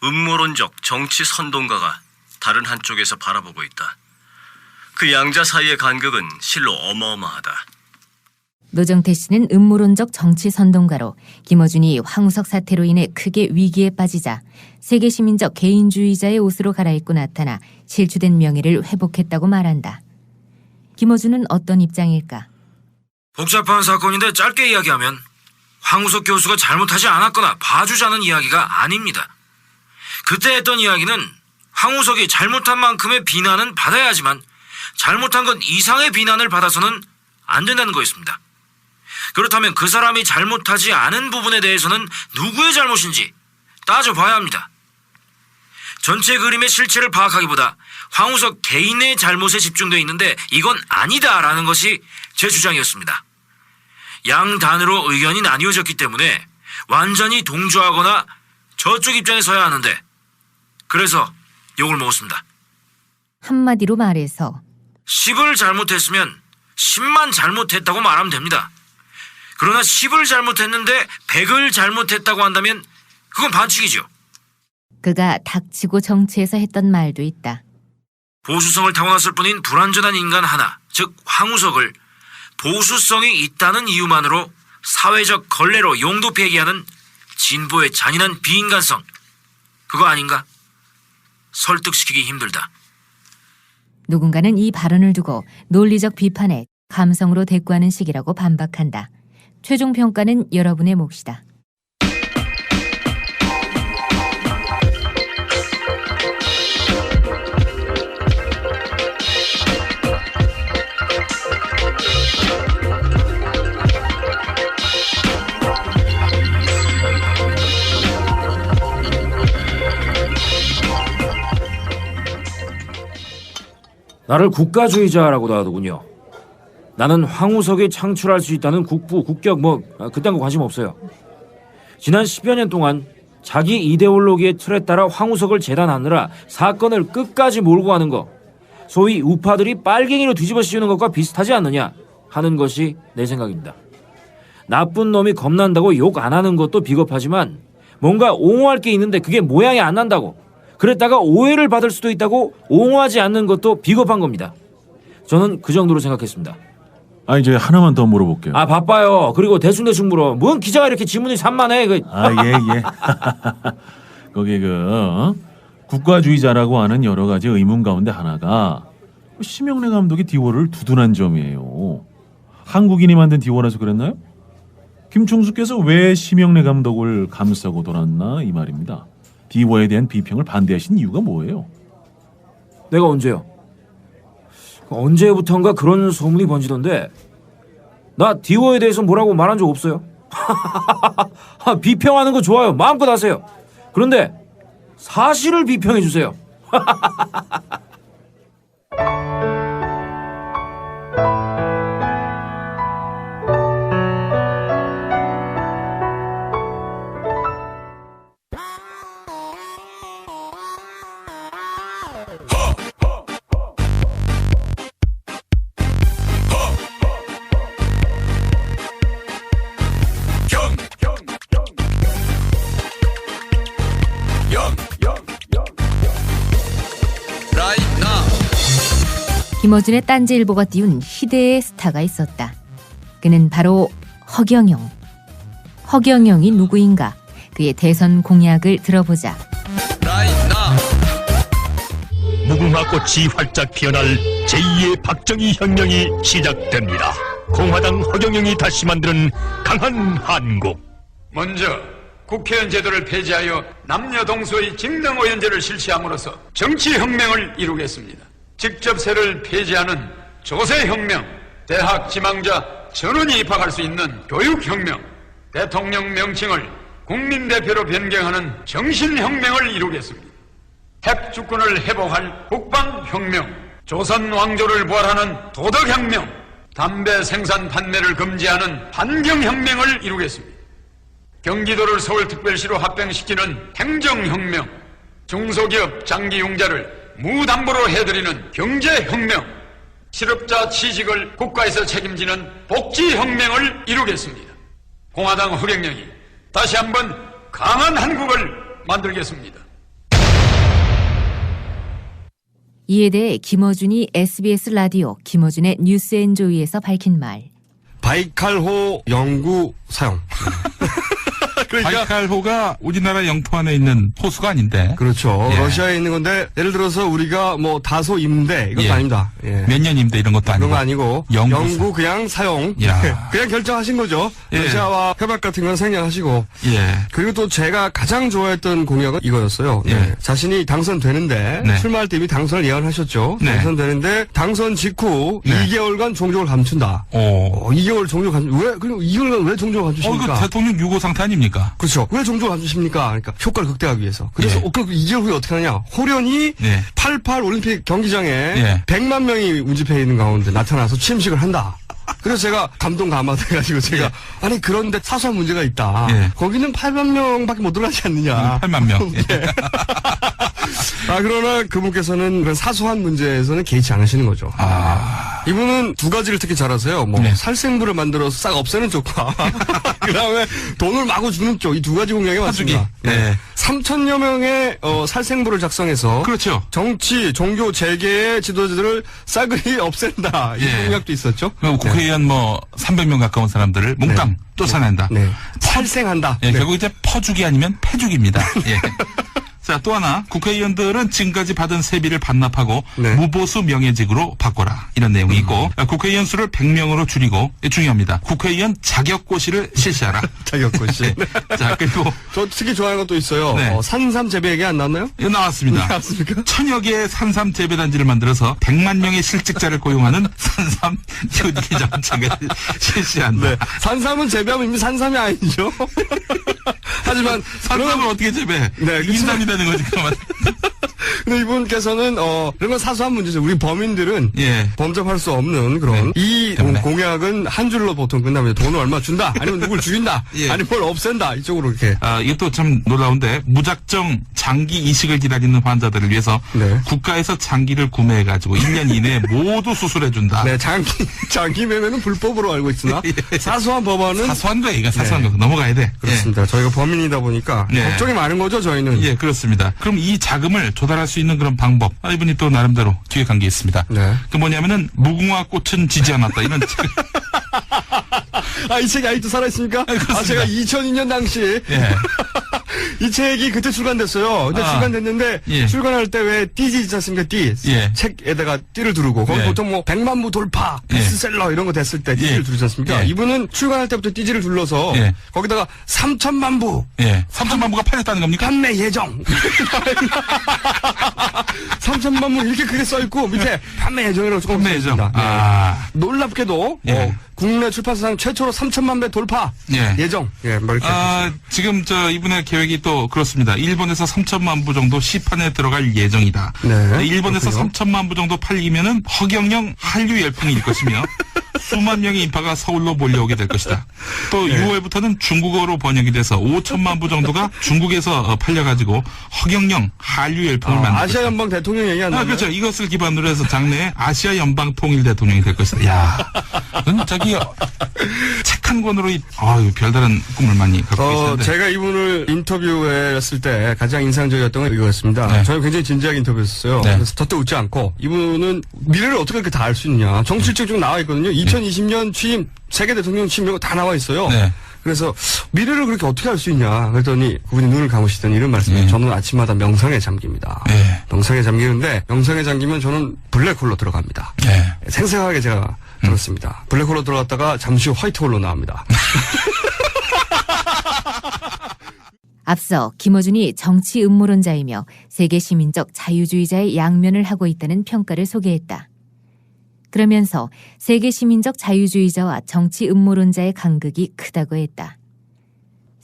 음모론적 정치 선동가가 다른 한쪽에서 바라보고 있다. 그 양자 사이의 간극은 실로 어마어마하다. 노정태 씨는 음모론적 정치 선동가로 김어준이 황우석 사태로 인해 크게 위기에 빠지자 세계 시민적 개인주의자의 옷으로 갈아입고 나타나 실추된 명예를 회복했다고 말한다. 김어준은 어떤 입장일까? 복잡한 사건인데 짧게 이야기하면 황우석 교수가 잘못하지 않았거나 봐주자는 이야기가 아닙니다. 그때 했던 이야기는 황우석이 잘못한 만큼의 비난은 받아야 하지만 잘못한 것 이상의 비난을 받아서는 안 된다는 거였습니다. 그렇다면 그 사람이 잘못하지 않은 부분에 대해서는 누구의 잘못인지 따져봐야 합니다. 전체 그림의 실체를 파악하기보다 황우석 개인의 잘못에 집중되어 있는데 이건 아니다라는 것이 제 주장이었습니다. 양단으로 의견이 나뉘어졌기 때문에 완전히 동조하거나 저쪽 입장에 서야 하는데 그래서 욕을 먹었습니다. 한마디로 말해서 10을 잘못했으면 10만 잘못했다고 말하면 됩니다. 그러나 10을 잘못했는데 100을 잘못했다고 한다면 그건 반칙이죠. 그가 닥치고 정치에서 했던 말도 있다. 보수성을 타고났을 뿐인 불완전한 인간 하나, 즉 황우석을 보수성이 있다는 이유만으로 사회적 걸레로 용도 폐기하는 진보의 잔인한 비인간성, 그거 아닌가? 설득시키기 힘들다. 누군가는 이 발언을 두고 논리적 비판에 감성으로 대꾸하는 식이라고 반박한다. 최종 평가는 여러분의 몫이다. 나를 국가주의자라고도 하더군요. 나는 황우석이 창출할 수 있다는 국부, 국격 그딴 거 관심 없어요. 지난 10여 년 동안 자기 이데올로기의 틀에 따라 황우석을 재단하느라 사건을 끝까지 몰고 가는 거, 소위 우파들이 빨갱이로 뒤집어 씌우는 것과 비슷하지 않느냐 하는 것이 내 생각입니다. 나쁜 놈이 겁난다고 욕 안 하는 것도 비겁하지만 뭔가 옹호할 게 있는데 그게 모양이 안 난다고, 그랬다가 오해를 받을 수도 있다고 옹호하지 않는 것도 비겁한 겁니다. 저는 그 정도로 생각했습니다. 이제 하나만 더 물어볼게요. 바빠요. 그리고 대충 물어. 뭔 기자가 이렇게 질문이 산만해. 예. 거기 국가주의자라고 하는 여러 가지 의문 가운데 하나가 심영래 감독이 디워를 두둔한 점이에요. 한국인이 만든 디워라서 그랬나요? 김총수께서 왜 심영래 감독을 감싸고 돌았나 이 말입니다. 디워에 대한 비평을 반대하신 이유가 뭐예요? 내가 언제요? 언제부턴가 그런 소문이 번지던데 나 디워에 대해서 뭐라고 말한 적 없어요. 비평하는 거 좋아요. 마음껏 하세요. 그런데 사실을 비평해 주세요. 김어준의 딴지일보가 띄운 희대의 스타가 있었다. 그는 바로 허경영. 허경영이 누구인가? 그의 대선 공약을 들어보자. 무궁화 꽃이 활짝 피어날 제2의 박정희 혁명이 시작됩니다. 공화당 허경영이 다시 만드는 강한 한국. 먼저 국회의원 제도를 폐지하여 남녀 동서의 직능의원제를 실시함으로써 정치혁명을 이루겠습니다. 직접세를 폐지하는 조세혁명, 대학 지망자 전원이 입학할 수 있는 교육혁명, 대통령 명칭을 국민대표로 변경하는 정신혁명을 이루겠습니다. 핵주권을 회복할 국방혁명, 조선 왕조를 부활하는 도덕혁명, 담배 생산 판매를 금지하는 환경혁명을 이루겠습니다. 경기도를 서울특별시로 합병시키는 행정혁명, 중소기업 장기융자를 무담보로 해드리는 경제혁명, 실업자 취직을 국가에서 책임지는 복지혁명을 이루겠습니다. 공화당 허경영이 다시 한번 강한 한국을 만들겠습니다. 이에 대해 김어준이 SBS 라디오 김어준의 뉴스앤조이에서 밝힌 말. 바이칼호 영구 사용. 그러니까 바이칼호가 우리나라 영토 안에 있는 호수가 아닌데. 그렇죠. 예. 러시아에 있는 건데 예를 들어서 우리가 뭐 다소 임대 이것도 예. 아닙니다. 예. 몇 년 임대 이런 것도 아니고. 그런 거 아니고 영구 그냥 사용. 야. 그냥 결정하신 거죠. 예. 러시아와 협약 같은 건 생략하시고. 예. 그리고 또 제가 가장 좋아했던 공약은 이거였어요. 예. 네. 자신이 당선되는데 네. 출마할 때 이미 당선을 예언하셨죠. 네. 당선되는데 당선 직후 네. 2개월간 종족을 감춘다. 2개월 종족 감춘. 왜 그리고 2개월간 왜 종족을 감추십니까? 이거 대통령 유고 상태 아닙니까? 그렇죠. 왜 종족을 감추십니까? 그러니까 효과를 극대화하기 위해서. 그래서 예. 그 2개월 후에 어떻게 하냐? 호련히 예. 88 올림픽 경기장에 예. 100만 명이 운집해 있는 가운데 나타나서 취임식을 한다. 그래서 제가 감동 감화돼가지고 제가 예. 아니 그런데 사소한 문제가 있다. 예. 거기는 8만 명밖에 못 들어가지 않느냐. 8만 명. 예. 그러나 그분께서는 그런 사소한 문제에서는 개의치 않으시는 거죠. 이분은 두 가지를 특히 잘하세요. 뭐 네. 살생부를 만들어서 싹 없애는 쪽과 그다음에 돈을 마구 주는 쪽 이 두 가지 공약이 많습니다. 네. 3천여 명의 살생부를 작성해서 그렇죠. 정치, 종교, 재계의 지도자들을 싸그리 없앤다. 이 예. 공약도 있었죠. 국회의원 뭐 300명 가까운 사람들을 몽땅 쫓아낸다. 네. 살생한다. 예, 네. 결국 이제 퍼주기 아니면 패주기입니다. 예. 자, 또 하나 국회의원들은 지금까지 받은 세비를 반납하고 네. 무보수 명예직으로 바꿔라 이런 내용이 있고 국회의원 수를 100명으로 줄이고 중요합니다. 국회의원 자격고시를 실시하라. 자격고시. 자, 그리고 저 특히 좋아하는 것도 있어요. 네. 산삼 재배 얘기 안 나왔나요? 이거 나왔습니다. 나왔습니까? 천여 개의 산삼 재배단지를 만들어서 100만 명의 실직자를 고용하는 산삼 휴지 정책을 실시한다. 네. 산삼은 재배하면 이미 산삼이 아니죠. 하지만 산삼을 어떻게 재배해? 네, 인삼이 되는 거지 그러면. 근데 이분께서는 이런 건 사소한 문제죠. 우리 범인들은 예. 범접할 수 없는 그런 이 때문에. 공약은 한 줄로 보통 끝나면 돈을 얼마 준다, 아니면 누굴 죽인다, 예. 아니면 뭘 없앤다 이쪽으로 이렇게. 이것도 참 놀라운데 무작정 장기 이식을 기다리는 환자들을 위해서 네. 국가에서 장기를 구매해가지고 1년 이내에 모두 수술해준다. 네, 장기 매매는 불법으로 알고 있으나 사소한 법안은 사소한 거야, 이거 사소한 네. 거 넘어가야 돼. 그렇습니다. 저희가 범인이다 보니까 네. 걱정이 많은 거죠, 저희는. 예, 그렇습니다. 그럼 이 자금을 조달할 수 있는 그런 방법, 이분이 또 나름대로 기획한 게 있습니다. 네. 그 뭐냐면은 무궁화 꽃은 지지 않았다 이런 책. 이 책이 아직도 살아있습니까? 제가 2002년 당시 예. 이 책이 그때 출간됐어요. 근데 출간됐는데 예. 출간할 때 왜 띠지 있지 않습니까? 띠. 예. 책에다가 띠를 두르고 거기 예. 보통 뭐 100만 부 돌파, 베스트셀러 이런 거 됐을 때 띠지를 예. 두르지 않습니까? 예. 이분은 출간할 때부터 띠지를 둘러서 예. 거기다가 3천만 부 예. 3천만 부가 팔렸다는 겁니까? 판매 예정. 3천만 부 이렇게 크게 써있고 밑에 판매 예정이라고 조금 판매 예정. 써있습니다. 놀랍게도 예. 국내 출판사상 최초로 3천만 배 돌파 예. 예정. 예, 뭐 이렇게. 지금 이분의 계획이 또 그렇습니다. 일본에서 3천만 부 정도 시판에 들어갈 예정이다. 네. 일본에서 그렇군요. 3천만 부 정도 팔리면은 허경영 한류 열풍이 일 것이며 수만 명의 인파가 서울로 몰려오게 될 것이다. 또 6월부터는 중국어로 번역이 돼서 5천만 부 정도가 중국에서 팔려가지고 허경영 한류 열풍을 만들 것이다. 아시아 연방 대통령 얘기 안 나요? 그렇죠. 이것을 기반으로 해서 장래에 아시아 연방 통일 대통령이 될 것이다. 야, 저기 책 한 권으로 별다른 꿈을 많이 갖고 계시는데. 제가 이분을 인터뷰했을 때 가장 인상적이었던 건 이거였습니다. 네. 저는 굉장히 진지하게 인터뷰했어요. 네. 그래서 덧대 웃지 않고 이분은 미래를 어떻게 그렇게 다 알 수 있느냐. 정치책 쭉 나와 있거든요. 2020년 취임, 세계 대통령 취임 이런 거 다 나와 있어요. 네. 그래서 미래를 그렇게 어떻게 알 수 있냐. 그랬더니 그분이 눈을 감으시더니 이런 말씀을 저는 아침마다 명상에 잠깁니다. 네. 명상에 잠기는데 명상에 잠기면 저는 블랙홀로 들어갑니다. 네. 생생하게 제가 들었습니다. 블랙홀로 들어갔다가 잠시 후 화이트홀로 나옵니다. 앞서 김어준이 정치 음모론자이며 세계 시민적 자유주의자의 양면을 하고 있다는 평가를 소개했다. 그러면서 세계 시민적 자유주의자와 정치 음모론자의 간극이 크다고 했다.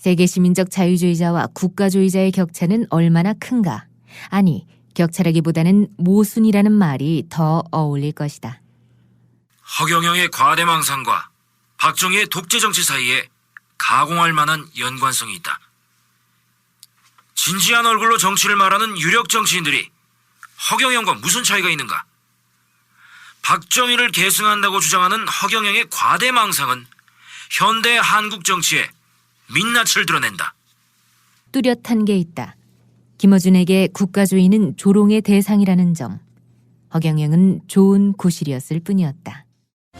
세계 시민적 자유주의자와 국가주의자의 격차는 얼마나 큰가? 아니, 격차라기보다는 모순이라는 말이 더 어울릴 것이다. 허경영의 과대망상과 박정희의 독재정치 사이에 가공할 만한 연관성이 있다. 진지한 얼굴로 정치를 말하는 유력 정치인들이 허경영과 무슨 차이가 있는가? 박정희를 계승한다고 주장하는 허경영의 과대망상은 현대 한국 정치의 민낯을 드러낸다. 뚜렷한 게 있다. 김어준에게 국가주의는 조롱의 대상이라는 점. 허경영은 좋은 구실이었을 뿐이었다.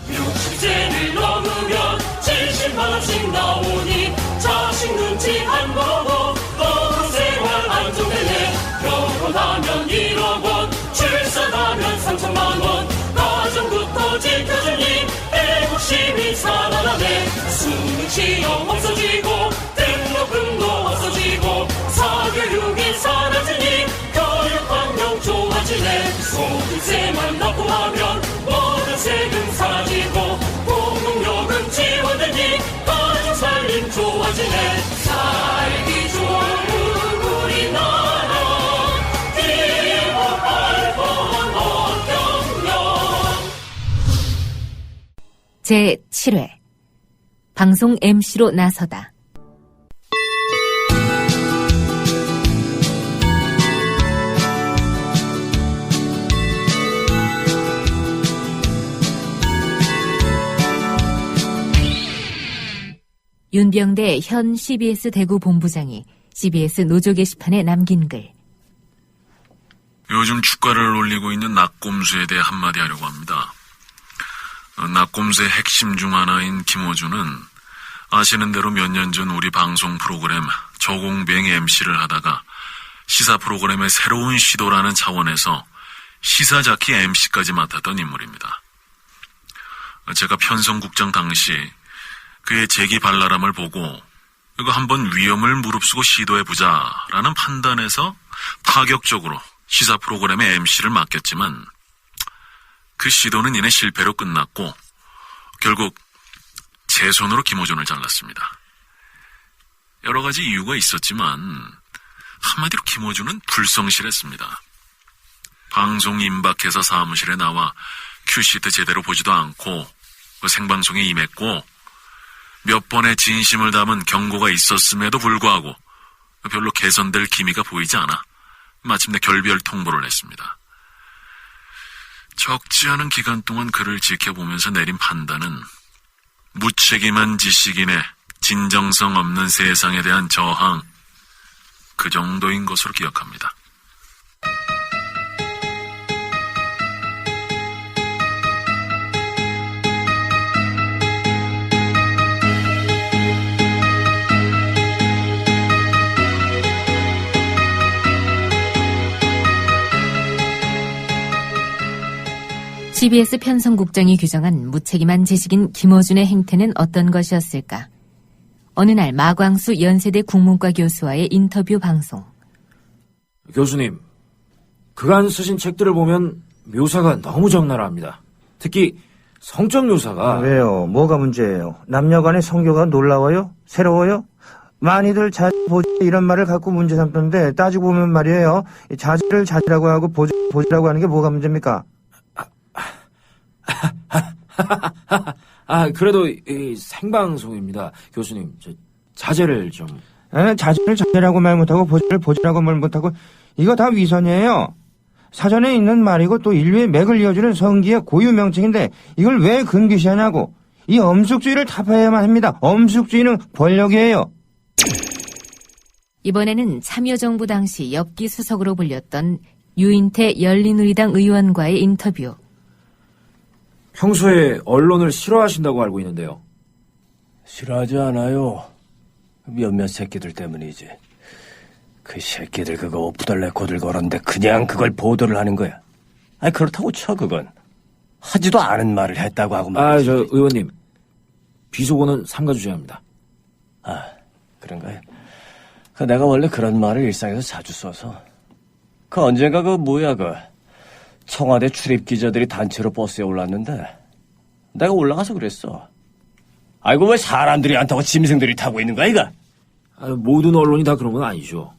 60세를 넘으면 70만원씩 나오니 자식 눈치 안 보고 너무 생활 안정되네. 결혼하면 1억 원, 출산하면 3천만원, 가정부터 지켜주니 애국심이 살아나네. 수능 시험 없어지고 등록금도 없어지고 사교육이 사라지니 교육환경 좋아지네. 소득세만 납부하면 모든 세금 사라지고 공공요금 지원되니 가족 살림 좋아지네. 살기 좋은 우리나라 기억할 뻔 허경영. 제7회 방송 MC로 나서다. 윤병대 현 CBS 대구 본부장이 CBS 노조 게시판에 남긴 글. 요즘 주가를 올리고 있는 낙곰수에 대해 한마디 하려고 합니다. 낙곰수의 핵심 중 하나인 김어준은 아시는 대로 몇 년 전 우리 방송 프로그램 저공병 MC를 하다가 시사 프로그램의 새로운 시도라는 차원에서 시사자키 MC까지 맡았던 인물입니다. 제가 편성국장 당시 그의 재기발랄함을 보고 이거 한번 위험을 무릅쓰고 시도해보자라는 판단에서 파격적으로 시사 프로그램의 MC를 맡겼지만 그 시도는 이내 실패로 끝났고 결국 제 손으로 김어준을 잘랐습니다. 여러 가지 이유가 있었지만 한마디로 김어준은 불성실했습니다. 방송 임박해서 사무실에 나와 큐시트 제대로 보지도 않고 생방송에 임했고 몇 번의 진심을 담은 경고가 있었음에도 불구하고 별로 개선될 기미가 보이지 않아 마침내 결별 통보를 했습니다. 적지 않은 기간 동안 그를 지켜보면서 내린 판단은 무책임한 지식인의 진정성 없는 세상에 대한 저항, 그 정도인 것으로 기억합니다. CBS 편성국장이 규정한 무책임한 지식인 김어준의 행태는 어떤 것이었을까? 어느 날 마광수 연세대 국문과 교수와의 인터뷰 방송. 교수님, 그간 쓰신 책들을 보면 묘사가 너무 적나라합니다. 특히 성적 묘사가. 왜요? 뭐가 문제예요? 남녀 간의 성교가 놀라워요? 새로워요? 많이들 보지 이런 말을 갖고 문제 삼던데 따지고 보면 말이에요. 자지를 자지라고 하고 보지라고 하는 게 뭐가 문제입니까? 그래도 이 생방송입니다. 교수님, 자제를 좀. 자지를 자제라고 말 못하고 보지를 보지라고 말 못하고 이거 다 위선이에요. 사전에 있는 말이고 또 인류의 맥을 이어주는 성기의 고유 명칭인데 이걸 왜 금기시하냐고. 이 엄숙주의를 타파해야만 합니다. 엄숙주의는 권력이에요. 이번에는 참여정부 당시 엽기 수석으로 불렸던 유인태 열린우리당 의원과의 인터뷰. 평소에 언론을 싫어하신다고 알고 있는데요. 싫어하지 않아요. 몇몇 새끼들 때문이지. 그 새끼들 그거 오프더 레코드를 걸었는데 그냥 그걸 보도를 하는 거야. 그렇다고 쳐 그건. 하지도 않은 말을 했다고 하고 말이지. 의원님. 비속어는 삼가주셔야 합니다. 그런가요? 내가 원래 그런 말을 일상에서 자주 써서. 언젠가 청와대 출입 기자들이 단체로 버스에 올랐는데 내가 올라가서 그랬어. 아이고 왜 사람들이 안 타고 짐승들이 타고 있는 거야 이거? 모든 언론이 다 그런 건 아니죠.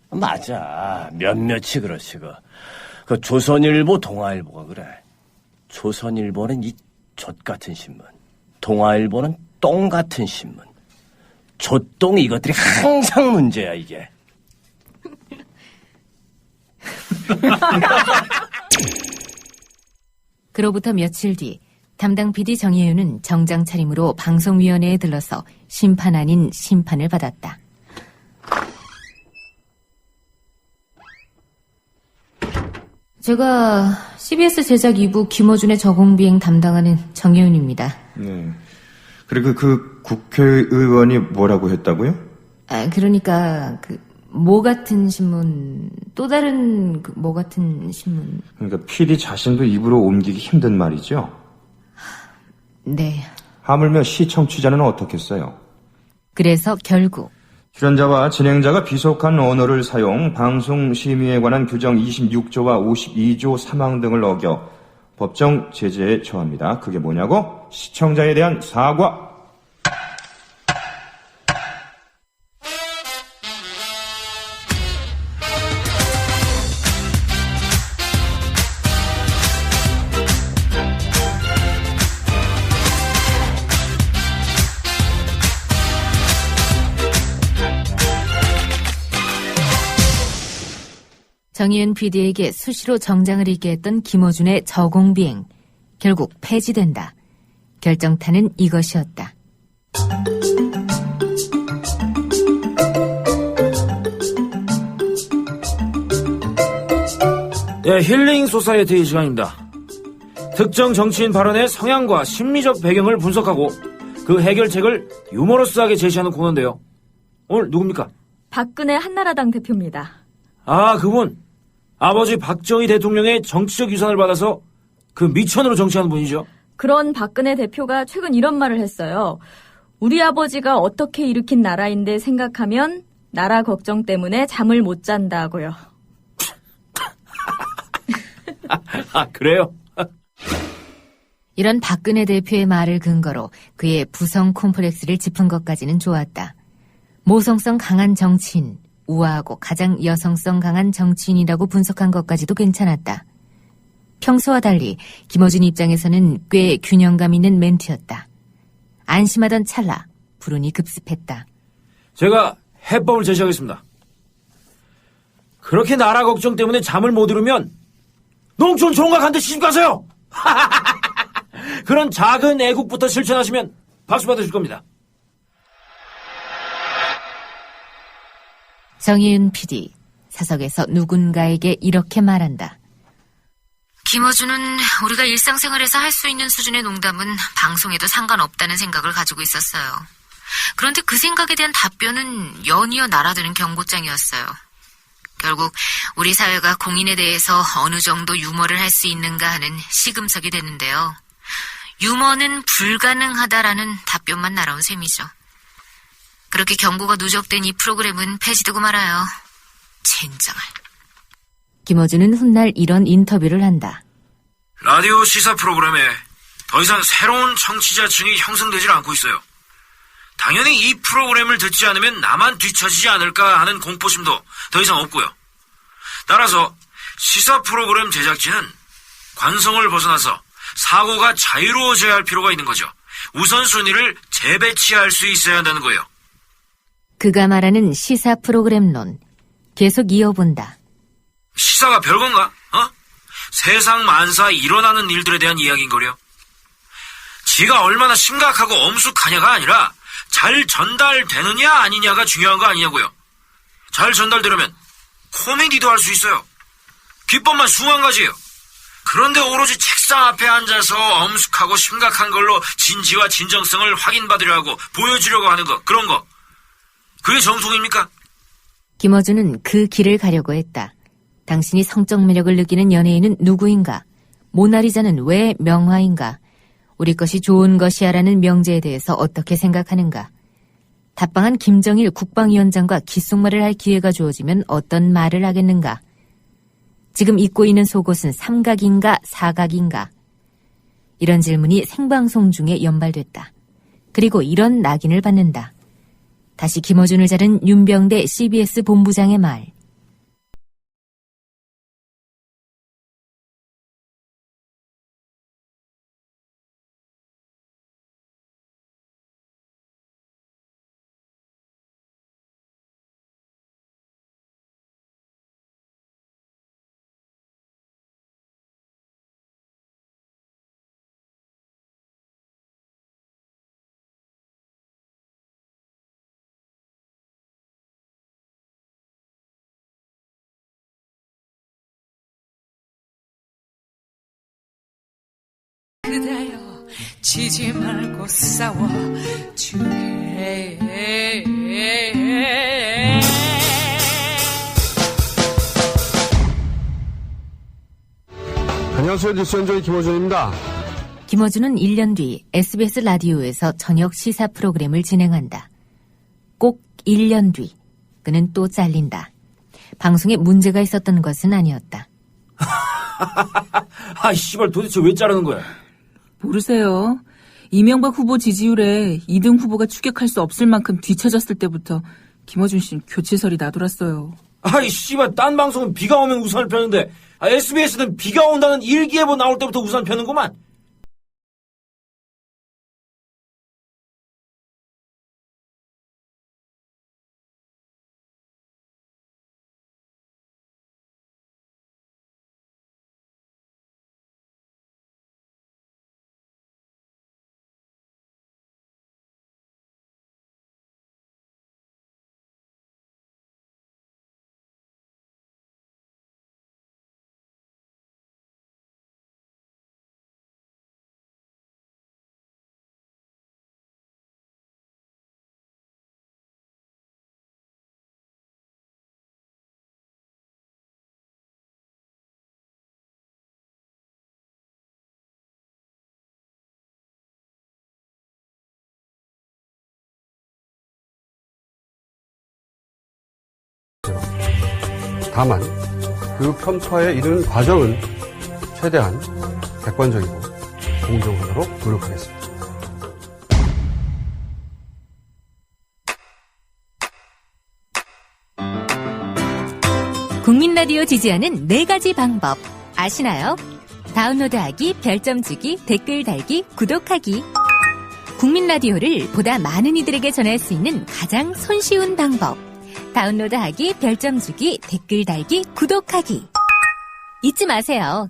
맞아. 몇몇이 그렇지. 그 조선일보, 동아일보가 그래. 조선일보는 이 젖 같은 신문, 동아일보는 똥 같은 신문. 조똥 이것들이 항상 문제야 이게. 그로부터 며칠 뒤 담당 PD 정혜윤은 정장 차림으로 방송위원회에 들러서 심판 아닌 심판을 받았다. 제가 CBS 제작 2부 김어준의 저공비행 담당하는 정혜윤입니다. 네. 그리고 그 국회의원이 뭐라고 했다고요? 그러니까 뭐 같은 신문, 또 다른 뭐 같은 신문. 그러니까 PD 자신도 입으로 옮기기 힘든 말이죠? 네. 하물며 시청취자는 어떻겠어요? 그래서 결국 출연자와 진행자가 비속한 언어를 사용, 방송 심의에 관한 규정 26조와 52조 3항 등을 어겨 법정 제재에 처합니다. 그게 뭐냐고? 시청자에 대한 사과. 정희은 PD에게 수시로 정장을 입게 했던 김어준의 저공비행. 결국 폐지된다. 결정타는 이것이었다. 네, 힐링 소사이어티 시간입니다. 특정 정치인 발언의 성향과 심리적 배경을 분석하고 그 해결책을 유머러스하게 제시하는 코너인데요. 오늘 누굽니까? 박근혜 한나라당 대표입니다. 아, 그분. 아버지 박정희 대통령의 정치적 유산을 받아서 그 미천으로 정치하는 분이죠. 그런 박근혜 대표가 최근 이런 말을 했어요. 우리 아버지가 어떻게 일으킨 나라인데 생각하면 나라 걱정 때문에 잠을 못 잔다고요. 아, 그래요? 이런 박근혜 대표의 말을 근거로 그의 부성 콤플렉스를 짚은 것까지는 좋았다. 모성성 강한 정치인, 우아하고 가장 여성성 강한 정치인이라고 분석한 것까지도 괜찮았다. 평소와 달리 김어준 입장에서는 꽤 균형감 있는 멘트였다. 안심하던 찰나 불운이 급습했다. 제가 해법을 제시하겠습니다. 그렇게 나라 걱정 때문에 잠을 못 이루면 농촌 종각한테 시집가세요. 그런 작은 애국부터 실천하시면 박수 받으실 겁니다. 정희은 PD, 사석에서 누군가에게 이렇게 말한다. 김어준은 우리가 일상생활에서 할 수 있는 수준의 농담은 방송에도 상관없다는 생각을 가지고 있었어요. 그런데 그 생각에 대한 답변은 연이어 날아드는 경고장이었어요. 결국 우리 사회가 공인에 대해서 어느 정도 유머를 할 수 있는가 하는 시금석이 됐는데요. 유머는 불가능하다라는 답변만 날아온 셈이죠. 그렇게 경고가 누적된 이 프로그램은 폐지되고 말아요. 젠장을. 김어준은 훗날 이런 인터뷰를 한다. 라디오 시사 프로그램에 더 이상 새로운 청취자층이 형성되질 않고 있어요. 당연히 이 프로그램을 듣지 않으면 나만 뒤처지지 않을까 하는 공포심도 더 이상 없고요. 따라서 시사 프로그램 제작진은 관성을 벗어나서 사고가 자유로워져야 할 필요가 있는 거죠. 우선순위를 재배치할 수 있어야 한다는 거예요. 그가 말하는 시사 프로그램론. 계속 이어본다. 시사가 별건가? 세상 만사 일어나는 일들에 대한 이야기인거려. 지가 얼마나 심각하고 엄숙하냐가 아니라 잘 전달되느냐 아니냐가 중요한 거 아니냐고요. 잘 전달되려면 코미디도 할 수 있어요. 기법만 수만 가지예요. 그런데 오로지 책상 앞에 앉아서 엄숙하고 심각한 걸로 진지와 진정성을 확인받으려 하고 보여주려고 하는 거, 그런 거. 그게 정통입니까? 김어준은 그 길을 가려고 했다. 당신이 성적 매력을 느끼는 연예인은 누구인가? 모나리자는 왜 명화인가? 우리 것이 좋은 것이야라는 명제에 대해서 어떻게 생각하는가? 답방한 김정일 국방위원장과 귓속말을 할 기회가 주어지면 어떤 말을 하겠는가? 지금 입고 있는 속옷은 삼각인가 사각인가? 이런 질문이 생방송 중에 연발됐다. 그리고 이런 낙인을 받는다. 다시 김어준을 자른 윤병대 CBS 본부장의 말. 그대여 지지 말고 싸워 주게. 안녕하세요. 뉴스연조의 김어준입니다. 김어준은 1년 뒤 SBS 라디오에서 저녁 시사 프로그램을 진행한다. 꼭 1년 뒤 그는 또 잘린다. 방송에 문제가 있었던 것은 아니었다. 아, 씨발, 도대체 왜 자르는 거야? 모르세요. 이명박 후보 지지율에 2등 후보가 추격할 수 없을 만큼 뒤처졌을 때부터 김어준 씨는 교체설이 나돌았어요. 아이, 씨발, 딴 방송은 비가 오면 우산을 펴는데, SBS는 비가 온다는 일기예보 나올 때부터 우산 펴는구만. 다만 그 편파에 이르는 과정은 최대한 객관적이고 공정하도록 노력하겠습니다. 국민 라디오 지지하는 4가지 방법 아시나요? 다운로드하기, 별점 주기, 댓글 달기, 구독하기. 국민 라디오를 보다 많은 이들에게 전할 수 있는 가장 손쉬운 방법. 다운로드하기, 별점 주기, 댓글 달기, 구독하기. 잊지 마세요.